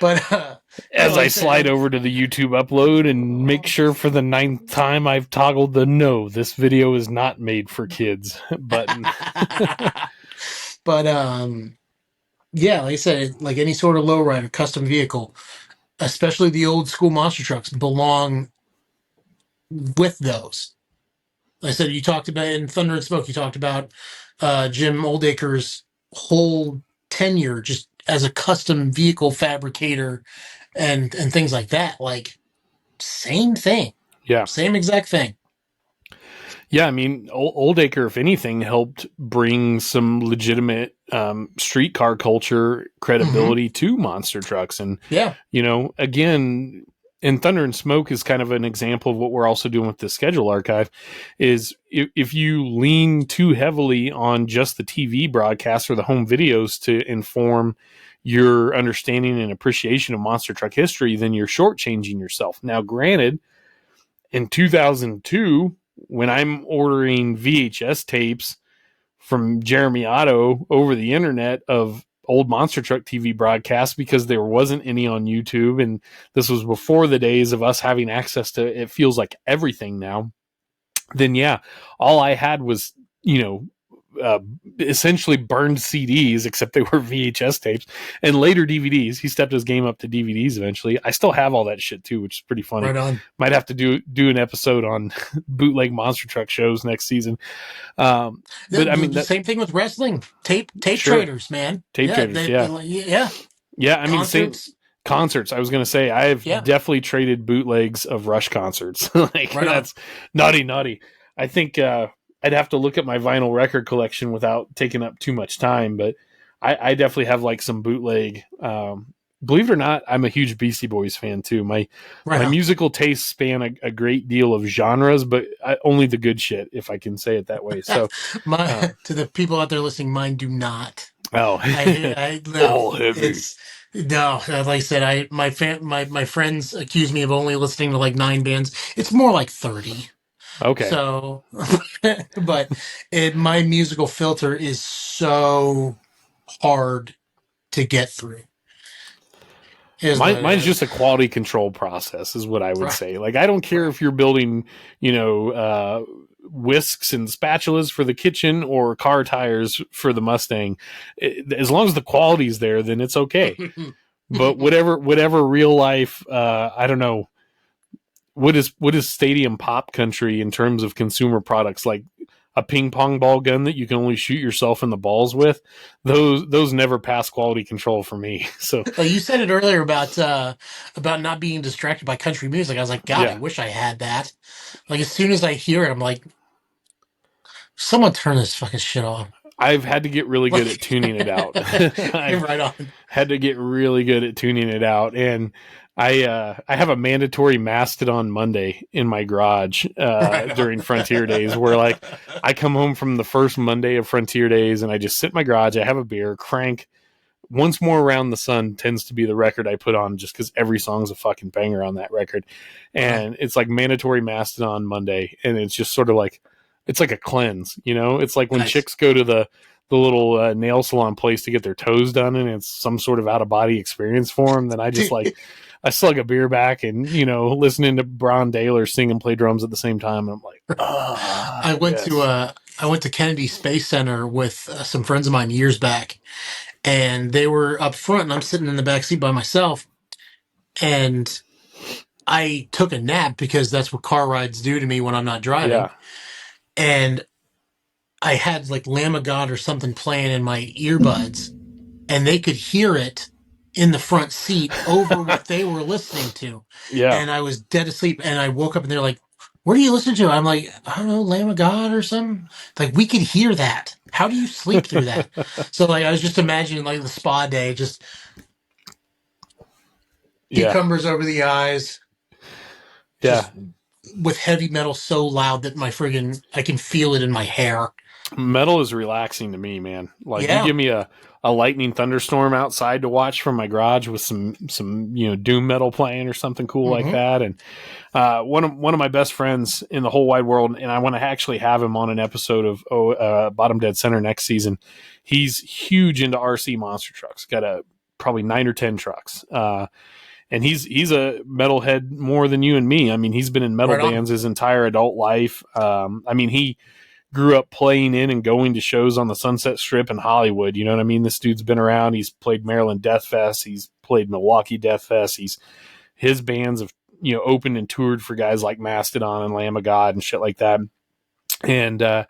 But as I slide over to the YouTube upload and make sure for the 9th time I've toggled the "no, this video is not made for kids" button. But yeah, like I said, like any sort of lowrider custom vehicle, especially the old school monster trucks, belong with those. Like I said, you talked about in Thunder and Smoke, you talked about Jim Oldacre's whole tenure just as a custom vehicle fabricator and things like that. Like, same thing. Yeah. Same exact thing. Yeah, I mean, Oldacre, if anything, helped bring some legitimate streetcar culture credibility to monster trucks. And, you know, again, and Thunder and Smoke is kind of an example of what we're also doing with the schedule archive, is if you lean too heavily on just the TV broadcasts or the home videos to inform your understanding and appreciation of monster truck history, then you're shortchanging yourself. Now, granted, in 2002, when I'm ordering VHS tapes from Jeremy Otto over the internet of old monster truck TV broadcasts, because there wasn't any on YouTube, and this was before the days of us having access to, it feels like, everything now, then yeah, all I had was, you know, essentially burned CDs, except they were VHS tapes, and later DVDs. He stepped his game up to DVDs eventually. I still have all that shit too, which is pretty funny. Right on. Might have to do an episode on bootleg monster truck shows next season. But I mean, the same thing with wrestling. Tape traders, man. Tape traders, yeah. I mean, concerts. I was going to say, I have definitely traded bootlegs of Rush concerts. Like, that's naughty. I think I'd have to look at my vinyl record collection without taking up too much time, but I definitely have like some bootleg. Believe it or not, I'm a huge Beastie Boys fan too. My musical tastes span a great deal of genres, but only the good shit, if I can say it that way. So, to the people out there listening, mine do not. Oh, no, all heavy. No, like I said, my friends accuse me of only listening to like 9 bands. It's more like 30. Okay. So, but my musical filter is so hard to get through. Mine's just a quality control process, is what I would say. Like, I don't care if you're building, you know, whisks and spatulas for the kitchen or car tires for the Mustang. As long as the quality's there, then it's okay. But whatever real life, I don't know. What is stadium pop country in terms of consumer products? Like a ping pong ball gun that you can only shoot yourself in the balls with. Those never pass quality control for me. So you said it earlier about not being distracted by country music. I was like, God, I wish I had that. Like, as soon as I hear it, I'm like, someone turn this fucking shit off. I've had to get really good at tuning it out. Right on. Had to get really good at tuning it out. And I have a mandatory Mastodon Monday in my garage during Frontier Days, where like I come home from the first Monday of Frontier Days and I just sit in my garage, I have a beer, crank Once More Around the Sun tends to be the record I put on just because every song's a fucking banger on that record. And it's like Mandatory Mastodon Monday. And it's just sort of like, it's like a cleanse, you know? It's like when chicks go to the little nail salon place to get their toes done and it's some sort of out of body experience for them. Then I just like, I slug a beer back and, you know, listening to Bron Daylor sing and play drums at the same time. And I'm like, I went to Kennedy Space Center with some friends of mine years back, and they were up front, and I'm sitting in the back seat by myself, and I took a nap because that's what car rides do to me when I'm not driving. Yeah. And I had like Lamb of God or something playing in my earbuds, and they could hear it in the front seat over what they were listening to. Yeah. And I was dead asleep, and I woke up and they're like, "What are you listening to?" I'm like, "I don't know, Lamb of God or something." Like, we could hear that. How do you sleep through that? So like, I was just imagining like the spa day, just cucumbers over the eyes. Yeah. With heavy metal so loud that I can feel it in my hair. Metal is relaxing to me, man. Like you give me a lightning thunderstorm outside to watch from my garage with some you know, doom metal playing or something cool like that. And one of my best friends in the whole wide world, and I want to actually have him on an episode of Bottom Dead Center next season. He's huge into RC monster trucks. Got probably 9 or 10 trucks. And he's a metalhead more than you and me. I mean, he's been in metal bands his entire adult life. I mean, he grew up playing in and going to shows on the Sunset Strip in Hollywood. You know what I mean? This dude's been around. He's played Maryland Death Fest. He's played Milwaukee Death Fest. His bands have, you know, opened and toured for guys like Mastodon and Lamb of God and shit like that. And,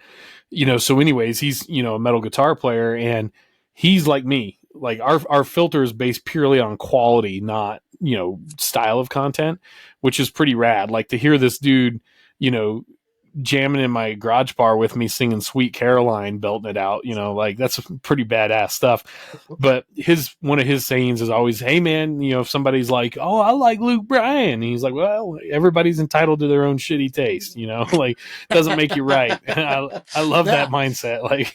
you know, so anyways, he's, you know, a metal guitar player, and he's like me. Like our filter is based purely on quality, not, you know, style of content, which is pretty rad. Like to hear this dude, you know, jamming in my garage bar with me singing Sweet Caroline, belting it out, you know, like that's pretty badass stuff. But one of his sayings is always, "Hey man, you know, if somebody's like, oh, I like Luke Bryan," and he's like, "Well, everybody's entitled to their own shitty taste, you know, like doesn't make you right." I love that mindset. Like,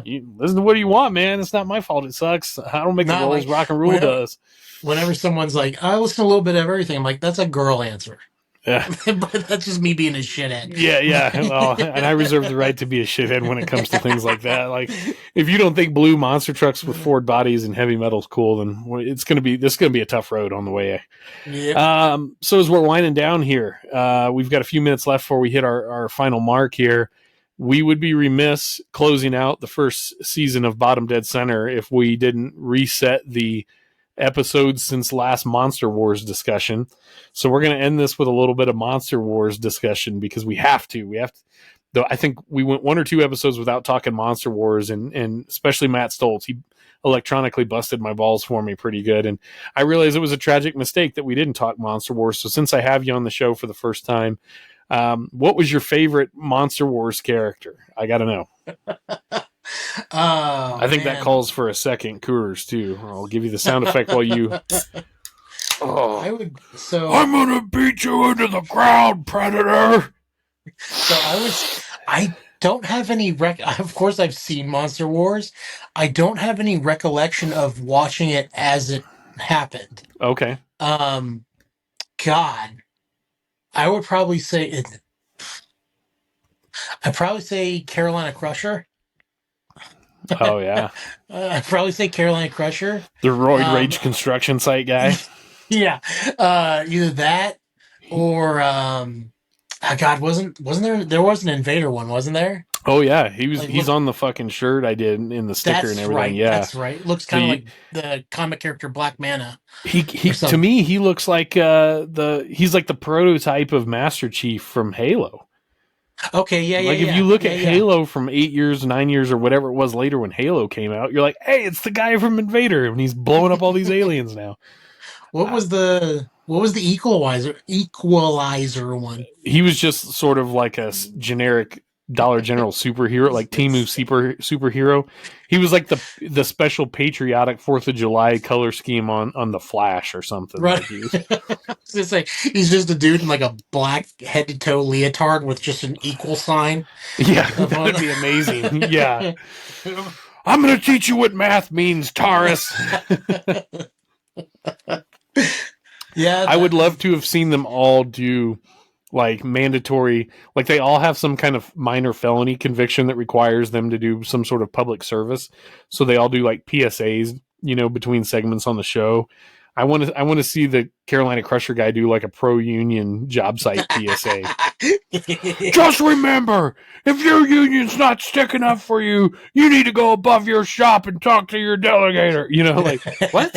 you listen to what you want, man. It's not my fault. It sucks. I don't make the rules. Like, rock and roll does. Whenever someone's like, "I listen to a little bit of everything," I'm like, that's a girl answer. Yeah. But that's just me being a shithead. Yeah. Well, and I reserve the right to be a shithead when it comes to things like that. Like, if you don't think blue monster trucks with Ford bodies and heavy metal's cool, then this is going to be a tough road on the way. Yep. So as we're winding down here, we've got a few minutes left before we hit our final mark here. We would be remiss closing out the first season of Bottom Dead Center if we didn't reset the episodes since last Monster Wars discussion. So we're going to end this with a little bit of Monster Wars discussion because we have to, though I think we went 1 or 2 episodes without talking Monster Wars, and especially Matt Stoltz. He electronically busted my balls for me pretty good. And I realized it was a tragic mistake that we didn't talk Monster Wars. So since I have you on the show for the first time, what was your favorite Monster Wars character? I got to know. I think that calls for a second Coors too. I'll give you the sound effect while you. I'm gonna beat you into the ground, Predator. So I don't have any of course I've seen Monster Wars. I don't have any recollection of watching it as it happened. Okay. God, I would probably say I'd probably say Carolina Crusher. Oh yeah. I'd probably say Carolina Crusher. The Roid Rage construction site guy. Yeah. Either that or God, wasn't there was an Invader one, wasn't there? Oh yeah, he's on the fucking shirt I did in the sticker and everything. Right, yeah, that's right. It looks kind of like the comic character Black Mana. He to me he looks like he's like the prototype of Master Chief from Halo. Okay, yeah. Like if you look at Halo from 8 years, 9 years, or whatever it was later when Halo came out, you're like, hey, it's the guy from Invader, and he's blowing up all these aliens now. What was the Equalizer one? He was just sort of like a generic Dollar General superhero, like Temu superhero. He was like the special patriotic 4th of July color scheme on the Flash or something. Right. Like he was. It's like he's just a dude in like a black head to toe leotard with just an equal sign. Yeah, that would be amazing. Yeah. I'm going to teach you what math means, Taurus. Yeah, I would love to have seen them all do like mandatory, like they all have some kind of minor felony conviction that requires them to do some sort of public service. So they all do like PSAs, between segments on the show. I want to see the Carolina Crusher guy do like a pro-union job site PSA. Just remember, if your union's not sticking up for you, you need to go above your shop and talk to your delegator. Like, what?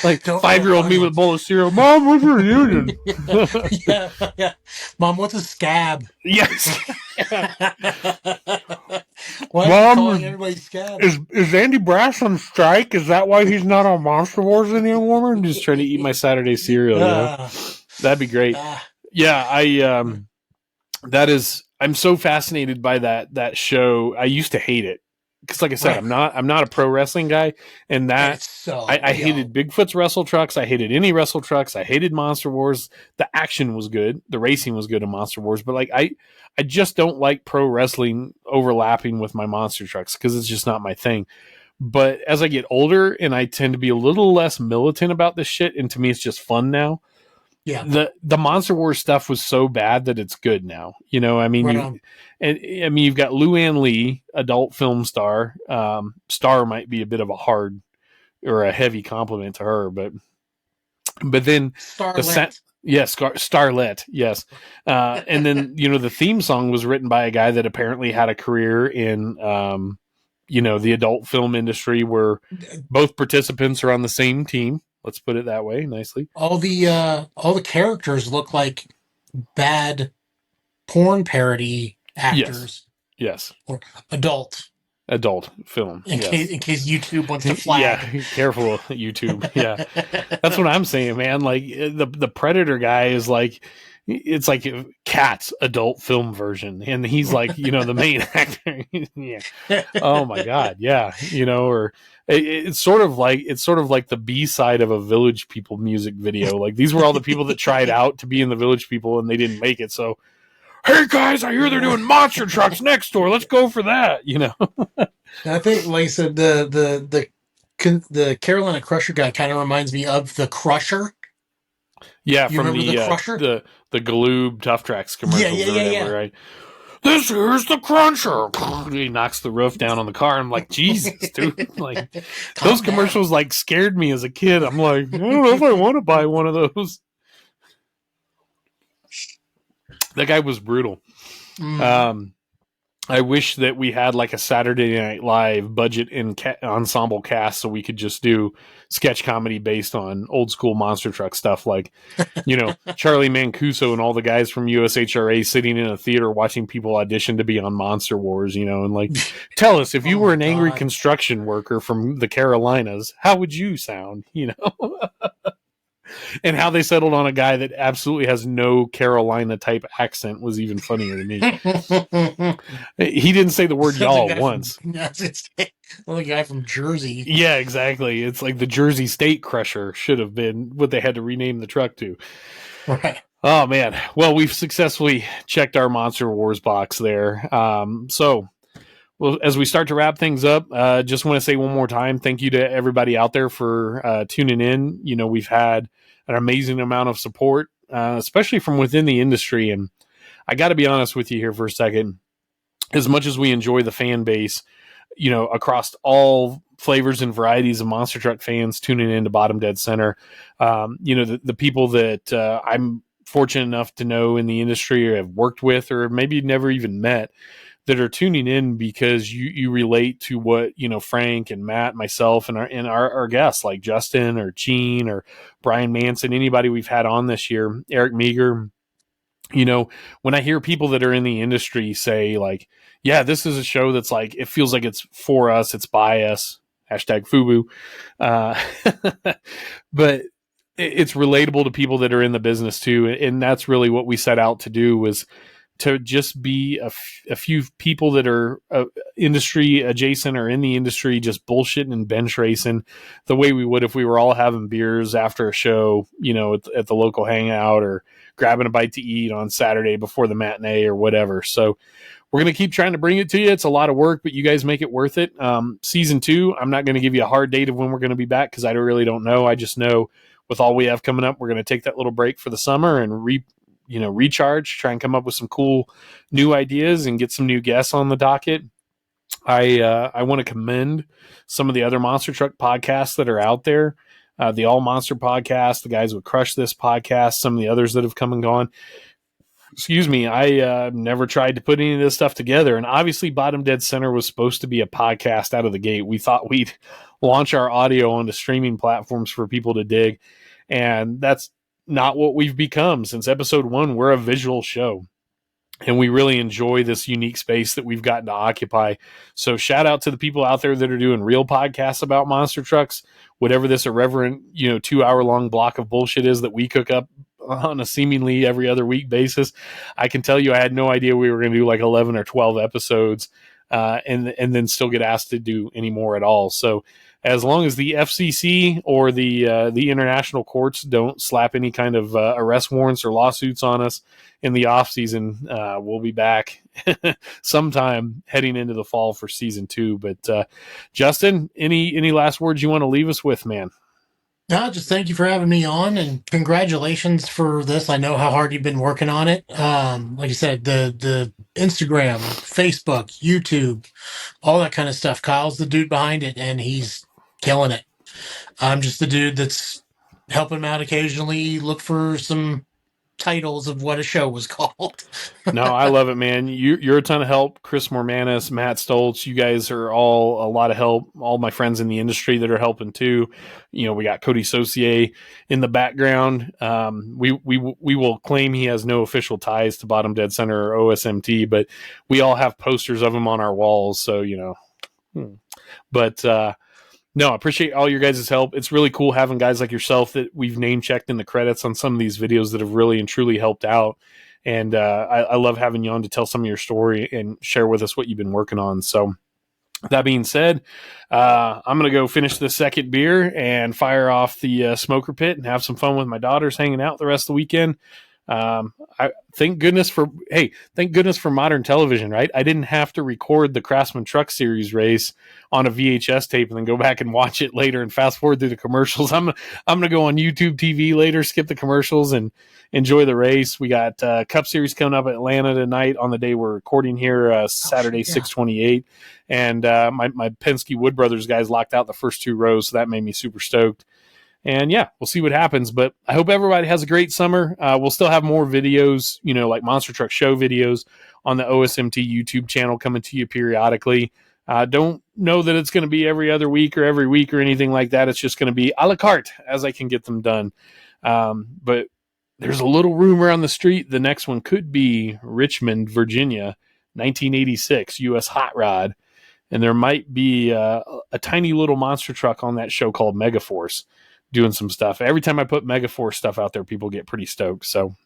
Like 5-year-old me with a bowl of cereal. Mom, what's your union? yeah. Mom, what's a scab? Yes. Why are you calling everybody scab? Is Andy Brass on strike? Is that why he's not on Monster Wars anymore? I'm just trying to eat my Saturday cereal. That'd be great. Yeah, I'm so fascinated by that show. I used to hate it because, like I said, right. I'm not a pro wrestling guy, and I hated Bigfoot's wrestle trucks. I hated any wrestle trucks. I hated Monster Wars. The action was good, the racing was good in Monster Wars, but like I just don't like pro wrestling overlapping with my monster trucks because it's just not my thing. But as I get older and I tend to be a little less militant about this shit, and to me it's just fun now. Yeah, the Monster Wars stuff was so bad that it's good now. I mean, you've got Luann Lee, adult film star. Star might be a bit of a hard or a heavy compliment to her, but then Starlet. Starlet, yes. And then the theme song was written by a guy that apparently had a career in the adult film industry, where both participants are on the same team. Let's put it that way, nicely. All the characters look like bad porn parody actors. Yes. Or adult film. In case YouTube wants to flag. Yeah, careful, YouTube. Yeah, that's what I'm saying, man. Like the Predator guy is like, it's like Cat's adult film version, and he's like, the main actor. Yeah. Oh my God. Yeah. Or it's sort of like the B-side of a Village People music video. Like these were all the people that tried out to be in the Village People and they didn't make it. So, hey guys, I hear they're doing monster trucks next door. Let's go for that. I think, like I said, the Carolina Crusher guy kind of reminds me of the Crusher. Yeah, from the Crusher? the Galoob Tough Tracks commercials. Yeah. Right. This here's the Cruncher. He knocks the roof down on the car. I'm like, Jesus, dude. Like those commercials like scared me as a kid. I'm like, I don't know if I want to buy one of those. That guy was brutal. I wish that we had like a Saturday Night Live budget in ensemble cast so we could just do sketch comedy based on old school monster truck stuff, like Charlie Mancuso and all the guys from USHRA sitting in a theater watching people audition to be on Monster Wars, and like, tell us if you were an angry construction worker from the Carolinas, how would you sound, And how they settled on a guy that absolutely has no Carolina type accent was even funnier to me. He didn't say the word y'all once. The guy from Jersey. Yeah, exactly. It's like the Jersey State Crusher should have been what they had to rename the truck to. Right. Oh, man. Well, we've successfully checked our Monster Wars box there. Well, as we start to wrap things up, just want to say one more time, thank you to everybody out there for tuning in. We've had an amazing amount of support, especially from within the industry. And I got to be honest with you here for a second. As much as we enjoy the fan base, across all flavors and varieties of monster truck fans tuning in to Bottom Dead Center, the people that I'm fortunate enough to know in the industry or have worked with or maybe never even met, that are tuning in because you relate to what Frank and Matt, myself, and our guests like Justin or Gene or Brian Manson, anybody we've had on this year, Eric Meager. When I hear people that are in the industry say like, yeah, this is a show that's like, it feels like it's for us, it's by us, #FUBU. But it's relatable to people that are in the business too. And that's really what we set out to do, was to just be a few people that are industry adjacent or in the industry, just bullshitting and bench racing the way we would if we were all having beers after a show, at the local hangout or grabbing a bite to eat on Saturday before the matinee or whatever. So we're going to keep trying to bring it to you. It's a lot of work, but you guys make it worth it. Season 2, I'm not going to give you a hard date of when we're going to be back because I really don't know. I just know with all we have coming up, we're going to take that little break for the summer and recharge, try and come up with some cool new ideas and get some new guests on the docket. I want to commend some of the other Monster Truck podcasts that are out there. The All Monster podcast, the guys with Crush This podcast, some of the others that have come and gone. Excuse me, I never tried to put any of this stuff together. And obviously Bottom Dead Center was supposed to be a podcast out of the gate. We thought we'd launch our audio onto streaming platforms for people to dig. And that's not what we've become. Since episode 1, we're a visual show. And we really enjoy this unique space that we've gotten to occupy. So shout out to the people out there that are doing real podcasts about monster trucks, whatever this irreverent, 2-hour-long block of bullshit is that we cook up on a seemingly every other week basis. I can tell you I had no idea we were going to do like 11 or 12 episodes and then still get asked to do any more at all. So as long as the FCC or the international courts don't slap any kind of arrest warrants or lawsuits on us in the off season, we'll be back sometime heading into the fall for season 2. But Justin, any last words you want to leave us with, man? No, just thank you for having me on, and congratulations for this. I know how hard you've been working on it. Like I said, the Instagram, Facebook, YouTube, all that kind of stuff. Kyle's the dude behind it, and he's killing it. I'm just the dude that's helping him out occasionally, look for some titles of what a show was called. No, I love it, man. You're a ton of help. Chris Mormanis, Matt Stoltz, you guys are all a lot of help. All my friends in the industry that are helping too. We got Cody Saucier in the background. We will claim he has no official ties to Bottom Dead Center or OSMT, but we all have posters of him on our walls. So, but, no, I appreciate all your guys' help. It's really cool having guys like yourself that we've name-checked in the credits on some of these videos that have really and truly helped out. And I love having you on to tell some of your story and share with us what you've been working on. So that being said, I'm going to go finish the second beer and fire off the smoker pit and have some fun with my daughters hanging out the rest of the weekend. Thank goodness for modern television, right? I didn't have to record the Craftsman Truck Series race on a VHS tape and then go back and watch it later and fast forward through the commercials. I'm going to go on YouTube TV later, skip the commercials and enjoy the race. We got Cup Series coming up at Atlanta tonight on the day we're recording here, Saturday, 6/28. And my Penske Wood Brothers guys locked out the first 2 rows, so that made me super stoked. And yeah, we'll see what happens, but I hope everybody has a great summer. We'll still have more videos, like Monster Truck Show videos on the OSMT YouTube channel coming to you periodically. Don't know that it's going to be every other week or every week or anything like that. It's just going to be a la carte as I can get them done. But there's a little rumor on the street. The next one could be Richmond, Virginia, 1986 U.S. Hot Rod. And there might be a tiny little monster truck on that show called Megaforce doing some stuff. Every time I put Megaforce stuff out there, people get pretty stoked. So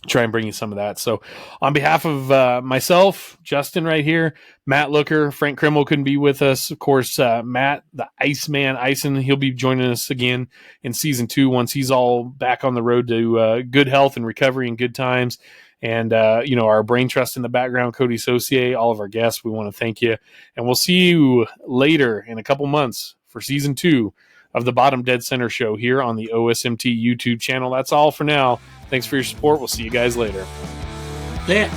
try and bring you some of that. So on behalf of myself, Justin right here, Matt Looker, Frank Krimmel couldn't be with us. Of course, Matt, the Iceman Ison, he'll be joining us again in season 2 once he's all back on the road to good health and recovery and good times. And, our brain trust in the background, Cody Saucier, all of our guests, we want to thank you. And we'll see you later in a couple months for season 2 of the Bottom Dead Center show here on the OSMT YouTube channel. That's all for now. Thanks for your support. We'll see you guys later. Yeah.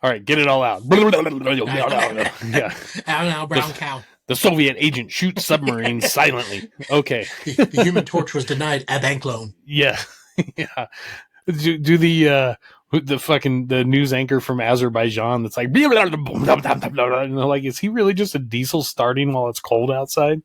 All right, get it all out. Yeah. Out now, brown cow. The Soviet agent shoots submarines silently. Okay. The Human Torch was denied a bank loan. Yeah. Yeah. Do the news anchor from Azerbaijan that's like, like, is he really just a diesel starting while it's cold outside?